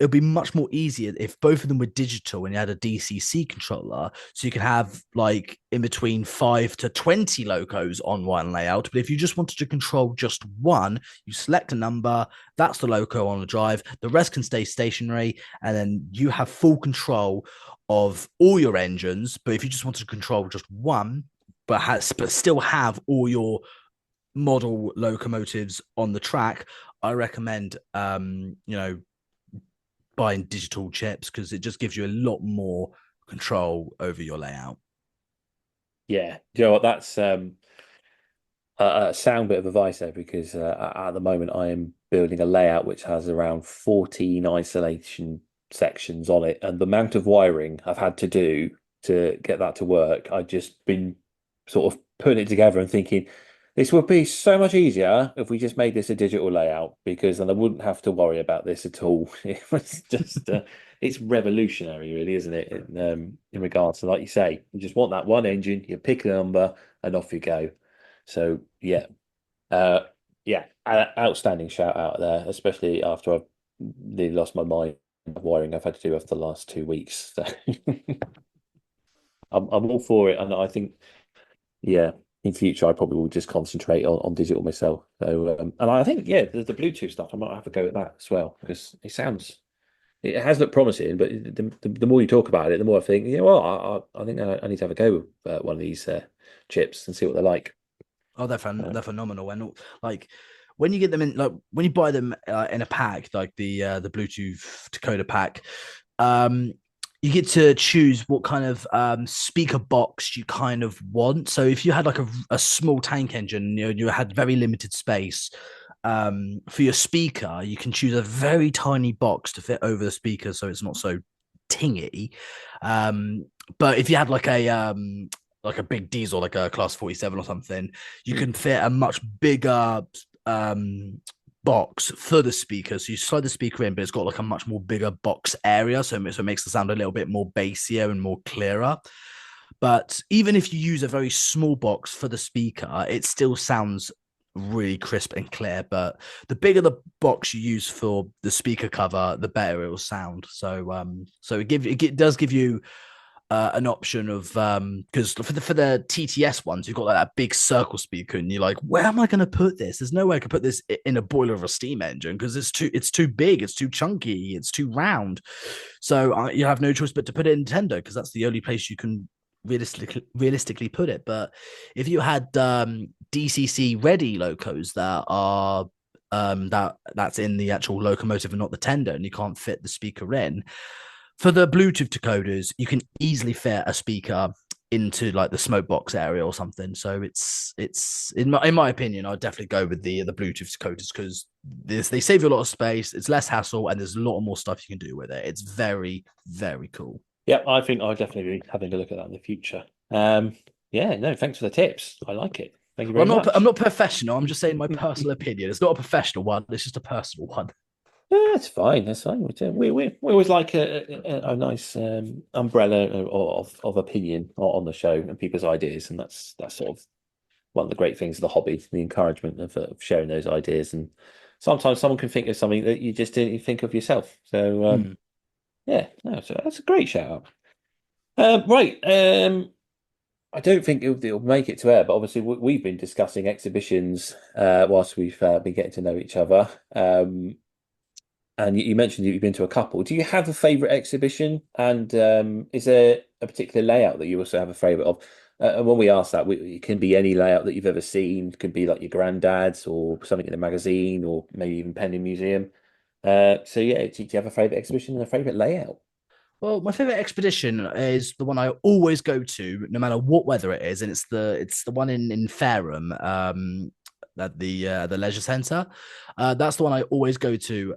be much more easier if both of them were digital and you had a DCC controller. So you can have like in between 5 to 20 locos on one layout. But if you just wanted to control just one, you select a number, that's the loco on the drive. The rest can stay stationary, and then you have full control of all your engines. But if you just wanted to control just one, but still have all your model locomotives on the track, I recommend buying digital chips, because it just gives you a lot more control over your layout. Yeah, you know what? That's a sound bit of advice there, because at the moment I am building a layout which has around 14 isolation sections on it, and the amount of wiring I've had to do to get that to work, I've just been sort of putting it together and thinking this would be so much easier if we just made this a digital layout, because then I wouldn't have to worry about this at all. It was just it's revolutionary, really, isn't it? In regards to, like you say, you just want that one engine, you pick a number and off you go. So outstanding shout out there, especially after I've nearly lost my mind of wiring I've had to do over the last 2 weeks. So I'm all for it, and I think in future I probably will just concentrate on digital myself. So and I think the Bluetooth stuff, I might have a go at that as well, because it has looked promising, but the more you talk about it, the more I think, I think I need to have a go with one of these chips and see what they're like. Oh, they're phenomenal. And like when you get them in, like when you buy them in a pack, like the Bluetooth decoder pack, you get to choose what kind of speaker box you kind of want. So if you had like a small tank engine, you had very limited space for your speaker, you can choose a very tiny box to fit over the speaker, so it's not so tingy. But if you had like a big diesel, like a class 47 or something, you can fit a much bigger box for the speaker. So you slide the speaker in, but it's got like a much more bigger box area, so it makes the sound a little bit more bassier and more clearer. But even if you use a very small box for the speaker, it still sounds really crisp and clear. But the bigger the box you use for the speaker cover, the better it will sound. So it does give you an option of because for the TTS ones, you've got like that big circle speaker, and you're like, where am I going to put this? There's no way I could put this in a boiler of a steam engine, because it's too big, it's too chunky, it's too round. So you have no choice but to put it in Nintendo, because that's the only place you can realistically put it. But if you had DCC ready locos that are that's in the actual locomotive and not the tender, and you can't fit the speaker in, for the Bluetooth decoders, you can easily fit a speaker into like the smoke box area or something. So it's in my opinion, I'd definitely go with the Bluetooth decoders, because they save you a lot of space, it's less hassle, and there's a lot more stuff you can do with it. It's very, very cool. Yeah, I think I'll definitely be having a look at that in the future. Thanks for the tips. I like it. Thank you very much. I'm not professional. I'm just saying my personal opinion. It's not a professional one. It's just a personal one. Yeah, that's fine. That's fine. We always like a nice umbrella of opinion on the show and people's ideas, and that's sort of one of the great things of the hobby, the encouragement of sharing those ideas. And sometimes someone can think of something that you just didn't think of yourself. So Yeah, no, so that's a great shout out. Right. I don't think it'll make it to air, but obviously we've been discussing exhibitions whilst we've been getting to know each other. And you mentioned that you've been to a couple. Do you have a favorite exhibition? And is there a particular layout that you also have a favorite of? And when we ask that, it can be any layout that you've ever seen. It could be like your granddad's or something in a magazine or maybe even Penny Museum. So yeah, do you have a favorite exhibition and a favorite layout? Well, my favorite expedition is the one I always go to, no matter what weather it is, and it's the one in Fareham, at the leisure centre. That's the one I always go to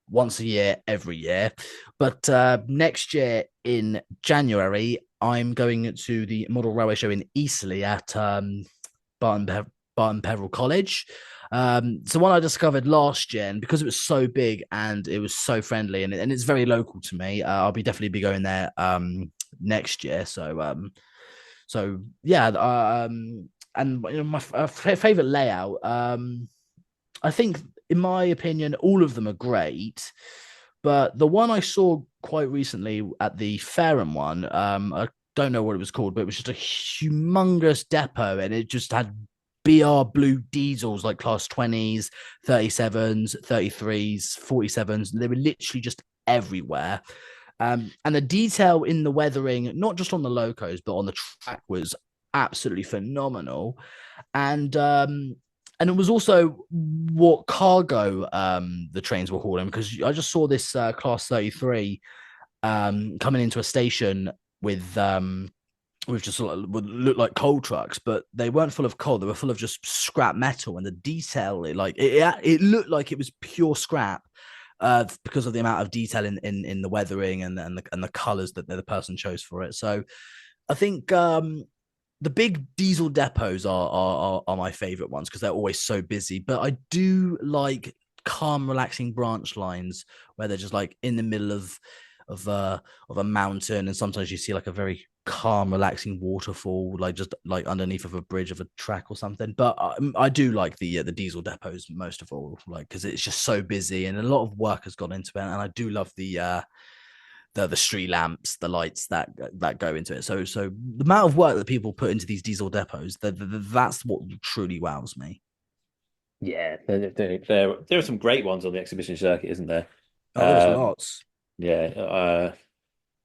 once a year, every year. But next year in January, I'm going to the Model Railway Show in Eastleigh at Barton Peveril College. So one I discovered last year, and because it was so big and it was so friendly, and it's very local to me, I'll definitely be going there next year. So yeah, and you know, my favorite layout. I think, in my opinion, all of them are great, but the one I saw quite recently at the Fareham one, I don't know what it was called, but it was just a humongous depot, and it just had BR blue diesels like class 20s, 37s, 33s, 47s. They were literally just everywhere. And the detail in the weathering, not just on the locos, but on the track, was absolutely phenomenal. And it was also what cargo the trains were hauling, because I just saw this class 33 coming into a station with just would look like coal trucks, but they weren't full of coal. They were full of just scrap metal, and the detail, it looked like it was pure scrap, because of the amount of detail in the weathering and the colors that the person chose for it. So I think the big diesel depots are my favorite ones, because they're always so busy. But I do like calm, relaxing branch lines where they're just like in the middle of a mountain, and sometimes you see like a very calm, relaxing waterfall, like just like underneath of a bridge of a track or something. But I do like the diesel depots most of all, like, because it's just so busy and a lot of work has gone into it. And I do love the street lamps, the lights that go into it. So the amount of work that people put into these diesel depots, that's what truly wows me. Yeah, there are some great ones on the exhibition circuit, isn't there? Oh, there's lots. Yeah,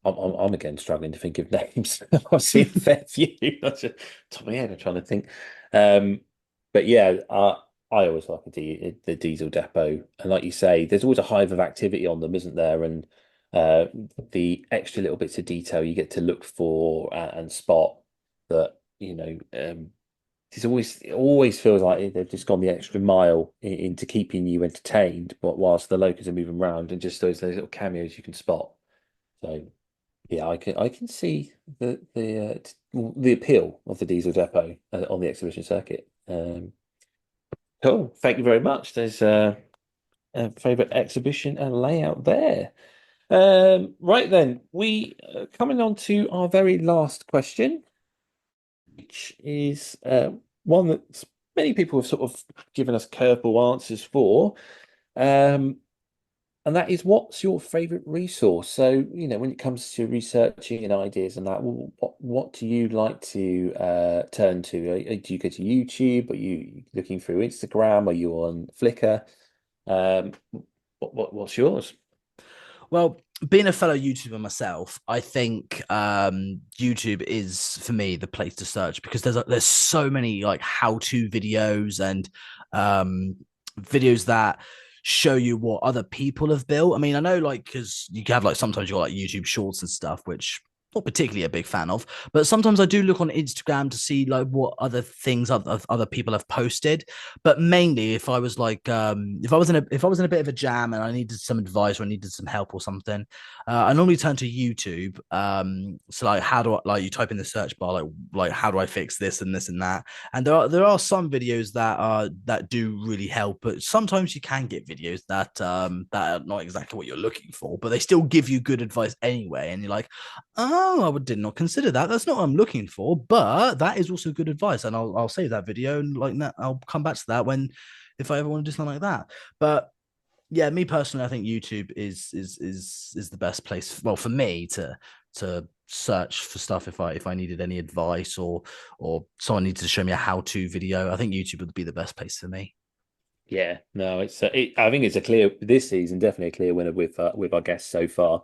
I'm again struggling to think of names. I've seen a fair few. That's just top of my head. I'm trying to think. But yeah, I always like the diesel depot, and like you say, there's always a hive of activity on them, isn't there? And the extra little bits of detail you get to look for and spot that, it always feels like they've just gone the extra mile into keeping you entertained, but whilst the locals are moving around, and just those little cameos you can spot. So yeah, I can see the appeal of the diesel depot on the exhibition circuit. Cool, thank you very much. There's a favorite exhibition and layout there. Right then, we coming on to our very last question, which is one that many people have sort of given us curveball answers for. And that is, what's your favorite resource? So, when it comes to researching and ideas and that, what do you like to turn to? Do you go to YouTube? Are you looking through Instagram? Are you on Flickr? What's yours? Well, being a fellow YouTuber myself, I think YouTube is, for me, the place to search, because there's so many like how-to videos and videos that show you what other people have built. I mean, I know, like, because you have like sometimes you're like YouTube Shorts and stuff, which not particularly a big fan of, but sometimes I do look on Instagram to see like what other things other people have posted. But mainly, if I was like, if I was in a bit of a jam and I needed some advice or I needed some help or something, I normally turn to YouTube. So like, how do I, like, you type in the search bar, like how do I fix this and this and that? And there are some videos that do really help, but sometimes you can get videos that are not exactly what you're looking for, but they still give you good advice anyway. And you're like, oh, I did not consider that. That's not what I'm looking for, but that is also good advice. And I'll save that video, and like that, I'll come back to that if I ever want to do something like that. But Yeah, me personally, I think YouTube is the best place. Well, for me to search for stuff if I needed any advice or someone needed to show me a how-to video. I think YouTube would be the best place for me. Yeah, no, I think it's a clear this season, definitely a clear winner with our guests so far.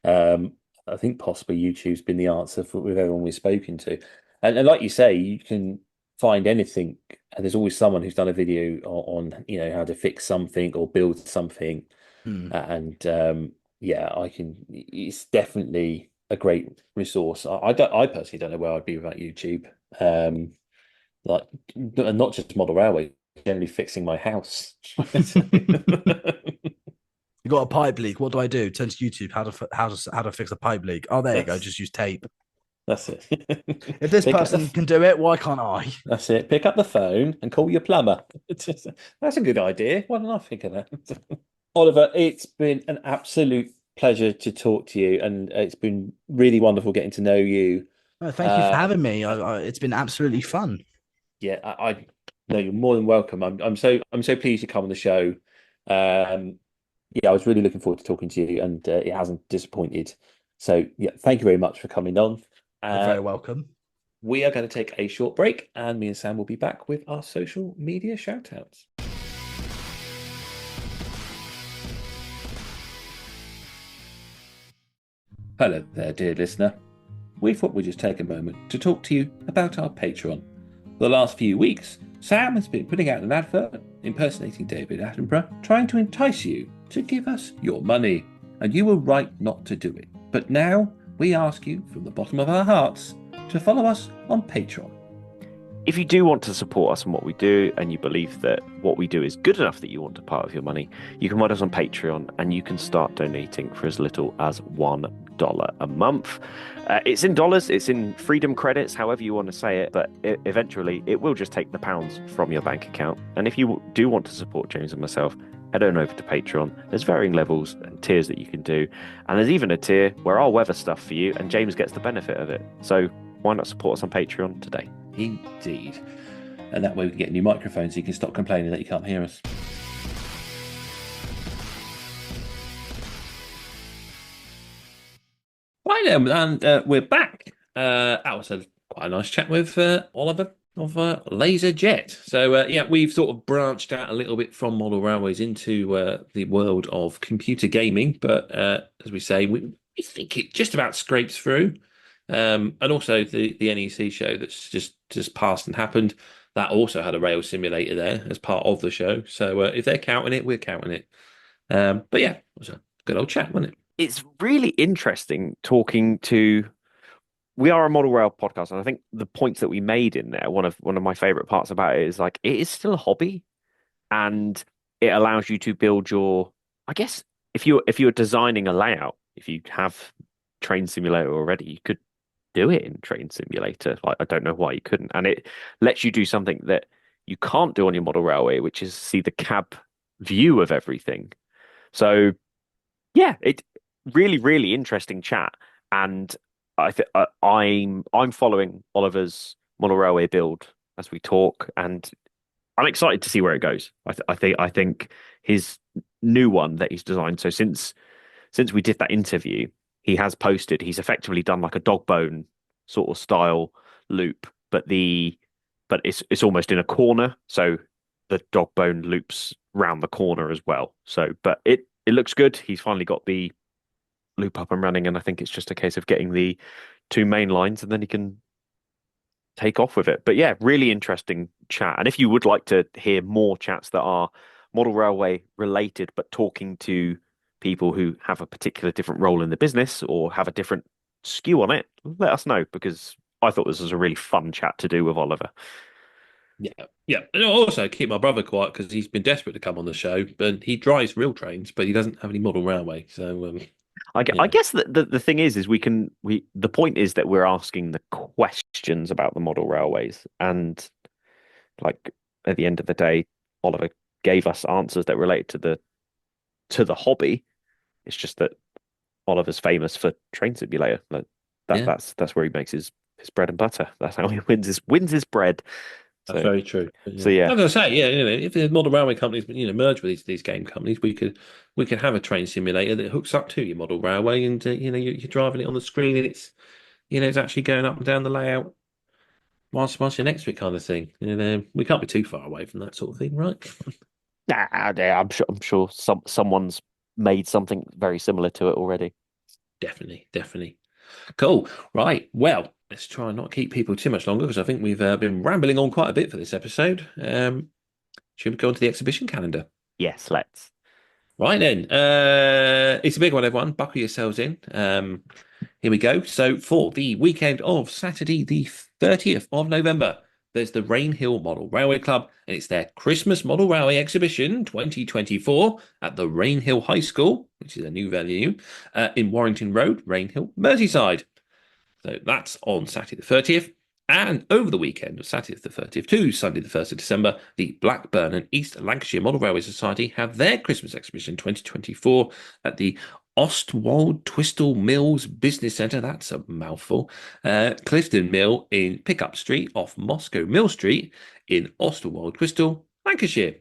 Um, I think possibly YouTube's been the answer for with everyone we've spoken to, and like you say, you can find anything, and there's always someone who's done a video on how to fix something or build something, Hmm. and yeah, I can. It's definitely a great resource. I personally don't know where I'd be without YouTube. Like not just model railway, generally fixing my house. You got a pipe leak. What do I do? Turn to YouTube. How to fix a pipe leak? Oh, there you go. That's Just use tape. that's it. If this Pick up person can do it, why can't I? that's it. Pick up the phone and call your plumber. That's a good idea. Why didn't I think of that? Oliver, it's been an absolute pleasure to talk to you, and it's been really wonderful getting to know you. Oh, thank you for having me. It's been absolutely fun. Yeah, I no, you're more than welcome. I'm so pleased you come on the show. Um, yeah, I was really looking forward to talking to you, and it hasn't disappointed. So yeah, thank you very much for coming on. You're very welcome. We are going to take a short break, and me and Sam will be back with our social media shout outs. Hello there, dear listener. We thought we'd just take a moment to talk to you about our Patreon. For the last few weeks, Sam has been putting out an advert impersonating David Attenborough, trying to entice you to give us your money. And you were right not to do it. But now we ask you from the bottom of our hearts to follow us on Patreon. If you do want to support us in what we do, and you believe that what we do is good enough that you want a part of your money, you can find us on Patreon, and you can start donating for as little as $1 a month. It's in dollars, it's in freedom credits, however you want to say it, but eventually it will just take the pounds from your bank account. And if you do want to support James and myself, head on over to Patreon. There's varying levels and tiers that you can do, and there's even a tier where I'll weather stuff for you, and James gets the benefit of it. So why not support us on Patreon today? Indeed. And that way we can get new microphones so you can stop complaining that you can't hear us. Right then, and we're back. That was quite a nice chat with Oliver of Lazerjet. So yeah, we've sort of branched out a little bit from model railways into the world of computer gaming, but as we say, we think it just about scrapes through. And also the NEC show that's just passed and happened, that also had a rail simulator there as part of the show. So if they're counting it, we're counting it. But yeah, it was a good old chat, wasn't it? It's really interesting talking to. We are a model rail podcast, and I think the points that we made in there, one of my favorite parts about it is like it is still a hobby, and it allows you to build your. I guess if you're designing a layout, if you have Train Simulator already, you could do it in Train Simulator. Like, I don't know why you couldn't. And it lets you do something that you can't do on your model railway, which is see the cab view of everything. So yeah, it really, really interesting chat. And I'm following Oliver's model railway build as we talk, and I'm excited to see where it goes. I think his new one that he's designed. So since we did that interview, he has posted. He's effectively done like a dog bone sort of style loop, but it's almost in a corner, so the dog bone loops round the corner as well. So, but it looks good. He's finally got the loop up and running, and I think it's just a case of getting the two main lines, and then he can take off with it. But yeah, really interesting chat. And if you would like to hear more chats that are model railway related, but talking to people who have a particular different role in the business or have a different skew on it, let us know, because I thought this was a really fun chat to do with Oliver. Yeah. And also keep my brother quiet because he's been desperate to come on the show, but he drives real trains, but he doesn't have any model railway. So I guess that the thing is the point is that we're asking the questions about the model railways, and like at the end of the day, Oliver gave us answers that relate to the hobby. It's just that Oliver's famous for Train Simulator. That's where he makes his bread and butter. That's how he wins his bread. That's very true. So yeah, as I say, yeah, if the model railway companies, merge with these game companies, we could have a train simulator that hooks up to your model railway, and you're driving it on the screen, and it's actually going up and down the layout whilst you're next to it, kind of thing. We can't be too far away from that sort of thing, right? yeah, I'm sure someone's made something very similar to it already. Definitely. Cool. Right. Well, let's try and not keep people too much longer, because I think we've been rambling on quite a bit for this episode. Should we go on to the exhibition calendar? Yes, let's. Right then. It's a big one, everyone. Buckle yourselves in. Here we go. So for the weekend of Saturday, the 30th of November, there's the Rainhill Model Railway Club, and it's their Christmas Model Railway Exhibition 2024 at the Rainhill High School, which is a new venue, in Warrington Road, Rainhill, Merseyside. So that's on Saturday the 30th. And over the weekend of Saturday the 30th to Sunday the 1st of December, the Blackburn and East Lancashire Model Railway Society have their Christmas exhibition 2024 at the Ostwald Twistle Mills Business Centre. That's a mouthful. Clifton Mill in Pickup Street off Moscow Mill Street in Ostwald Twistle, Lancashire.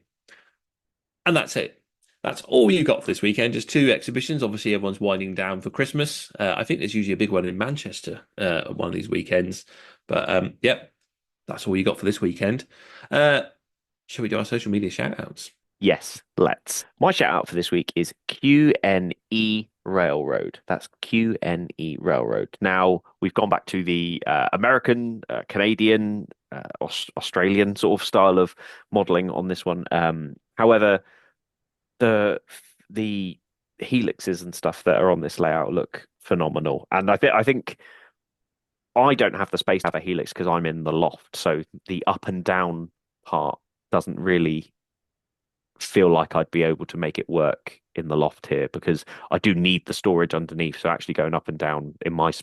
And that's it. That's all you got for this weekend. Just 2 exhibitions. Obviously, everyone's winding down for Christmas. I think there's usually a big one in Manchester at one of these weekends. But, yep, that's all you got for this weekend. Shall we do our social media shout-outs? Yes, let's. My shout out for this week is QNE Railroad. That's QNE Railroad. Now, we've gone back to the American, Canadian, Australian sort of style of modeling on this one. However, the helixes and stuff that are on this layout look phenomenal. And I think I don't have the space to have a helix because I'm in the loft. So the up and down part doesn't really feel like I'd be able to make it work in the loft here, because I do need the storage underneath. So actually going up and down in my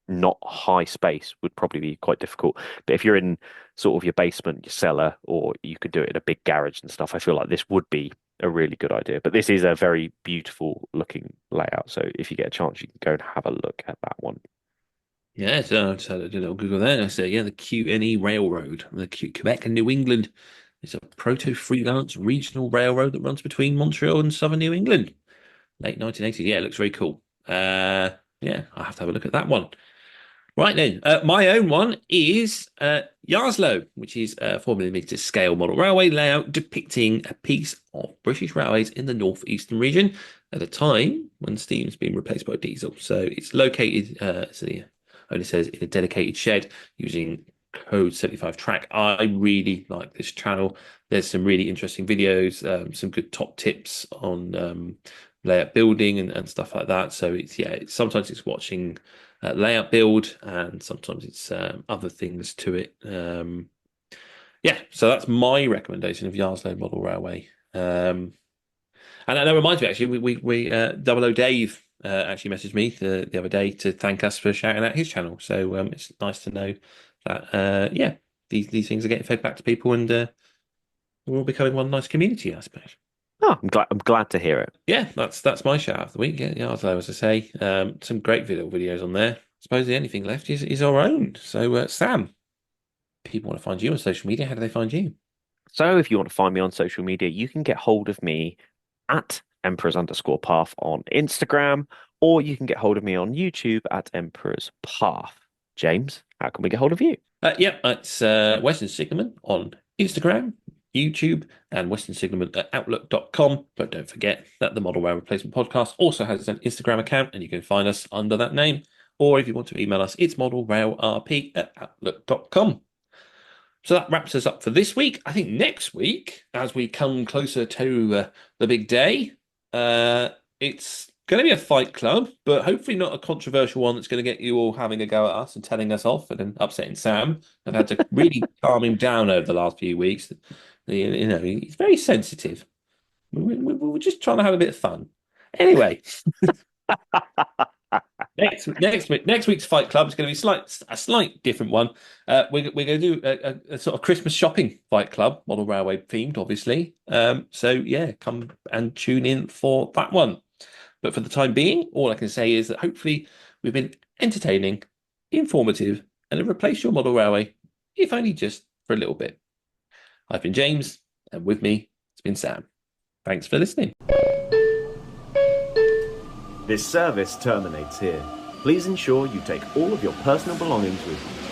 not high space would probably be quite difficult. But if you're in sort of your basement, your cellar, or you could do it in a big garage and stuff, I feel like this would be a really good idea. But this is a very beautiful looking layout. So if you get a chance, you can go and have a look at that one. Yeah, so I just had a little Google there. And I said, yeah, the QNE Railroad, the Quebec and New England. It's a proto-freelance regional railroad that runs between Montreal and southern New England. Late 1980s. Yeah, it looks very cool. Yeah, I'll have to have a look at that one. Right then, my own one is Yarslow, which is a 4mm scale model railway layout depicting a piece of British railways in the northeastern region at a time when steam's been replaced by diesel. So it's located, so the owner says, in a dedicated shed using Code 75 track. I really like this channel. There's some really interesting videos, some good top tips on layout building and stuff like that. So sometimes it's watching layout build, and sometimes it's other things to it. So that's my recommendation of Yarslow Model Railway. And that reminds me, actually, we Double O Dave actually messaged me the other day to thank us for shouting out his channel. So it's nice to know that these things are getting fed back to people, and we're all becoming one nice community, I suppose. Oh, I'm glad to hear it. Yeah, that's my shout out of the week. Yeah, as I say, some great videos on there. I suppose the only thing left is our own. So Sam, people want to find you on social media. How do they find you? So if you want to find me on social media, you can get hold of me at Emperors_Path on Instagram, or you can get hold of me on YouTube at Emperors Path. James, how can we get hold of you? It's Western Signalman on Instagram, YouTube, and Western Signalman at Outlook.com. But don't forget that the Model Rail Replacement Podcast also has an Instagram account, and you can find us under that name. Or if you want to email us, it's modelrailrp at Outlook.com. So that wraps us up for this week. I think next week, as we come closer to the big day, it's going to be a fight club, but hopefully not a controversial one that's going to get you all having a go at us and telling us off and then upsetting Sam. I've had to really calm him down over the last few weeks. He's very sensitive. We're just trying to have a bit of fun. Anyway. Next week's Fight Club is going to be a slight different one. We're going to do a sort of Christmas shopping Fight Club, model railway themed, obviously. Come and tune in for that one. But for the time being, all I can say is that hopefully we've been entertaining, informative, and have replaced your model railway, if only just for a little bit. I've been James, and with me, it's been Sam. Thanks for listening. This service terminates here. Please ensure you take all of your personal belongings with you.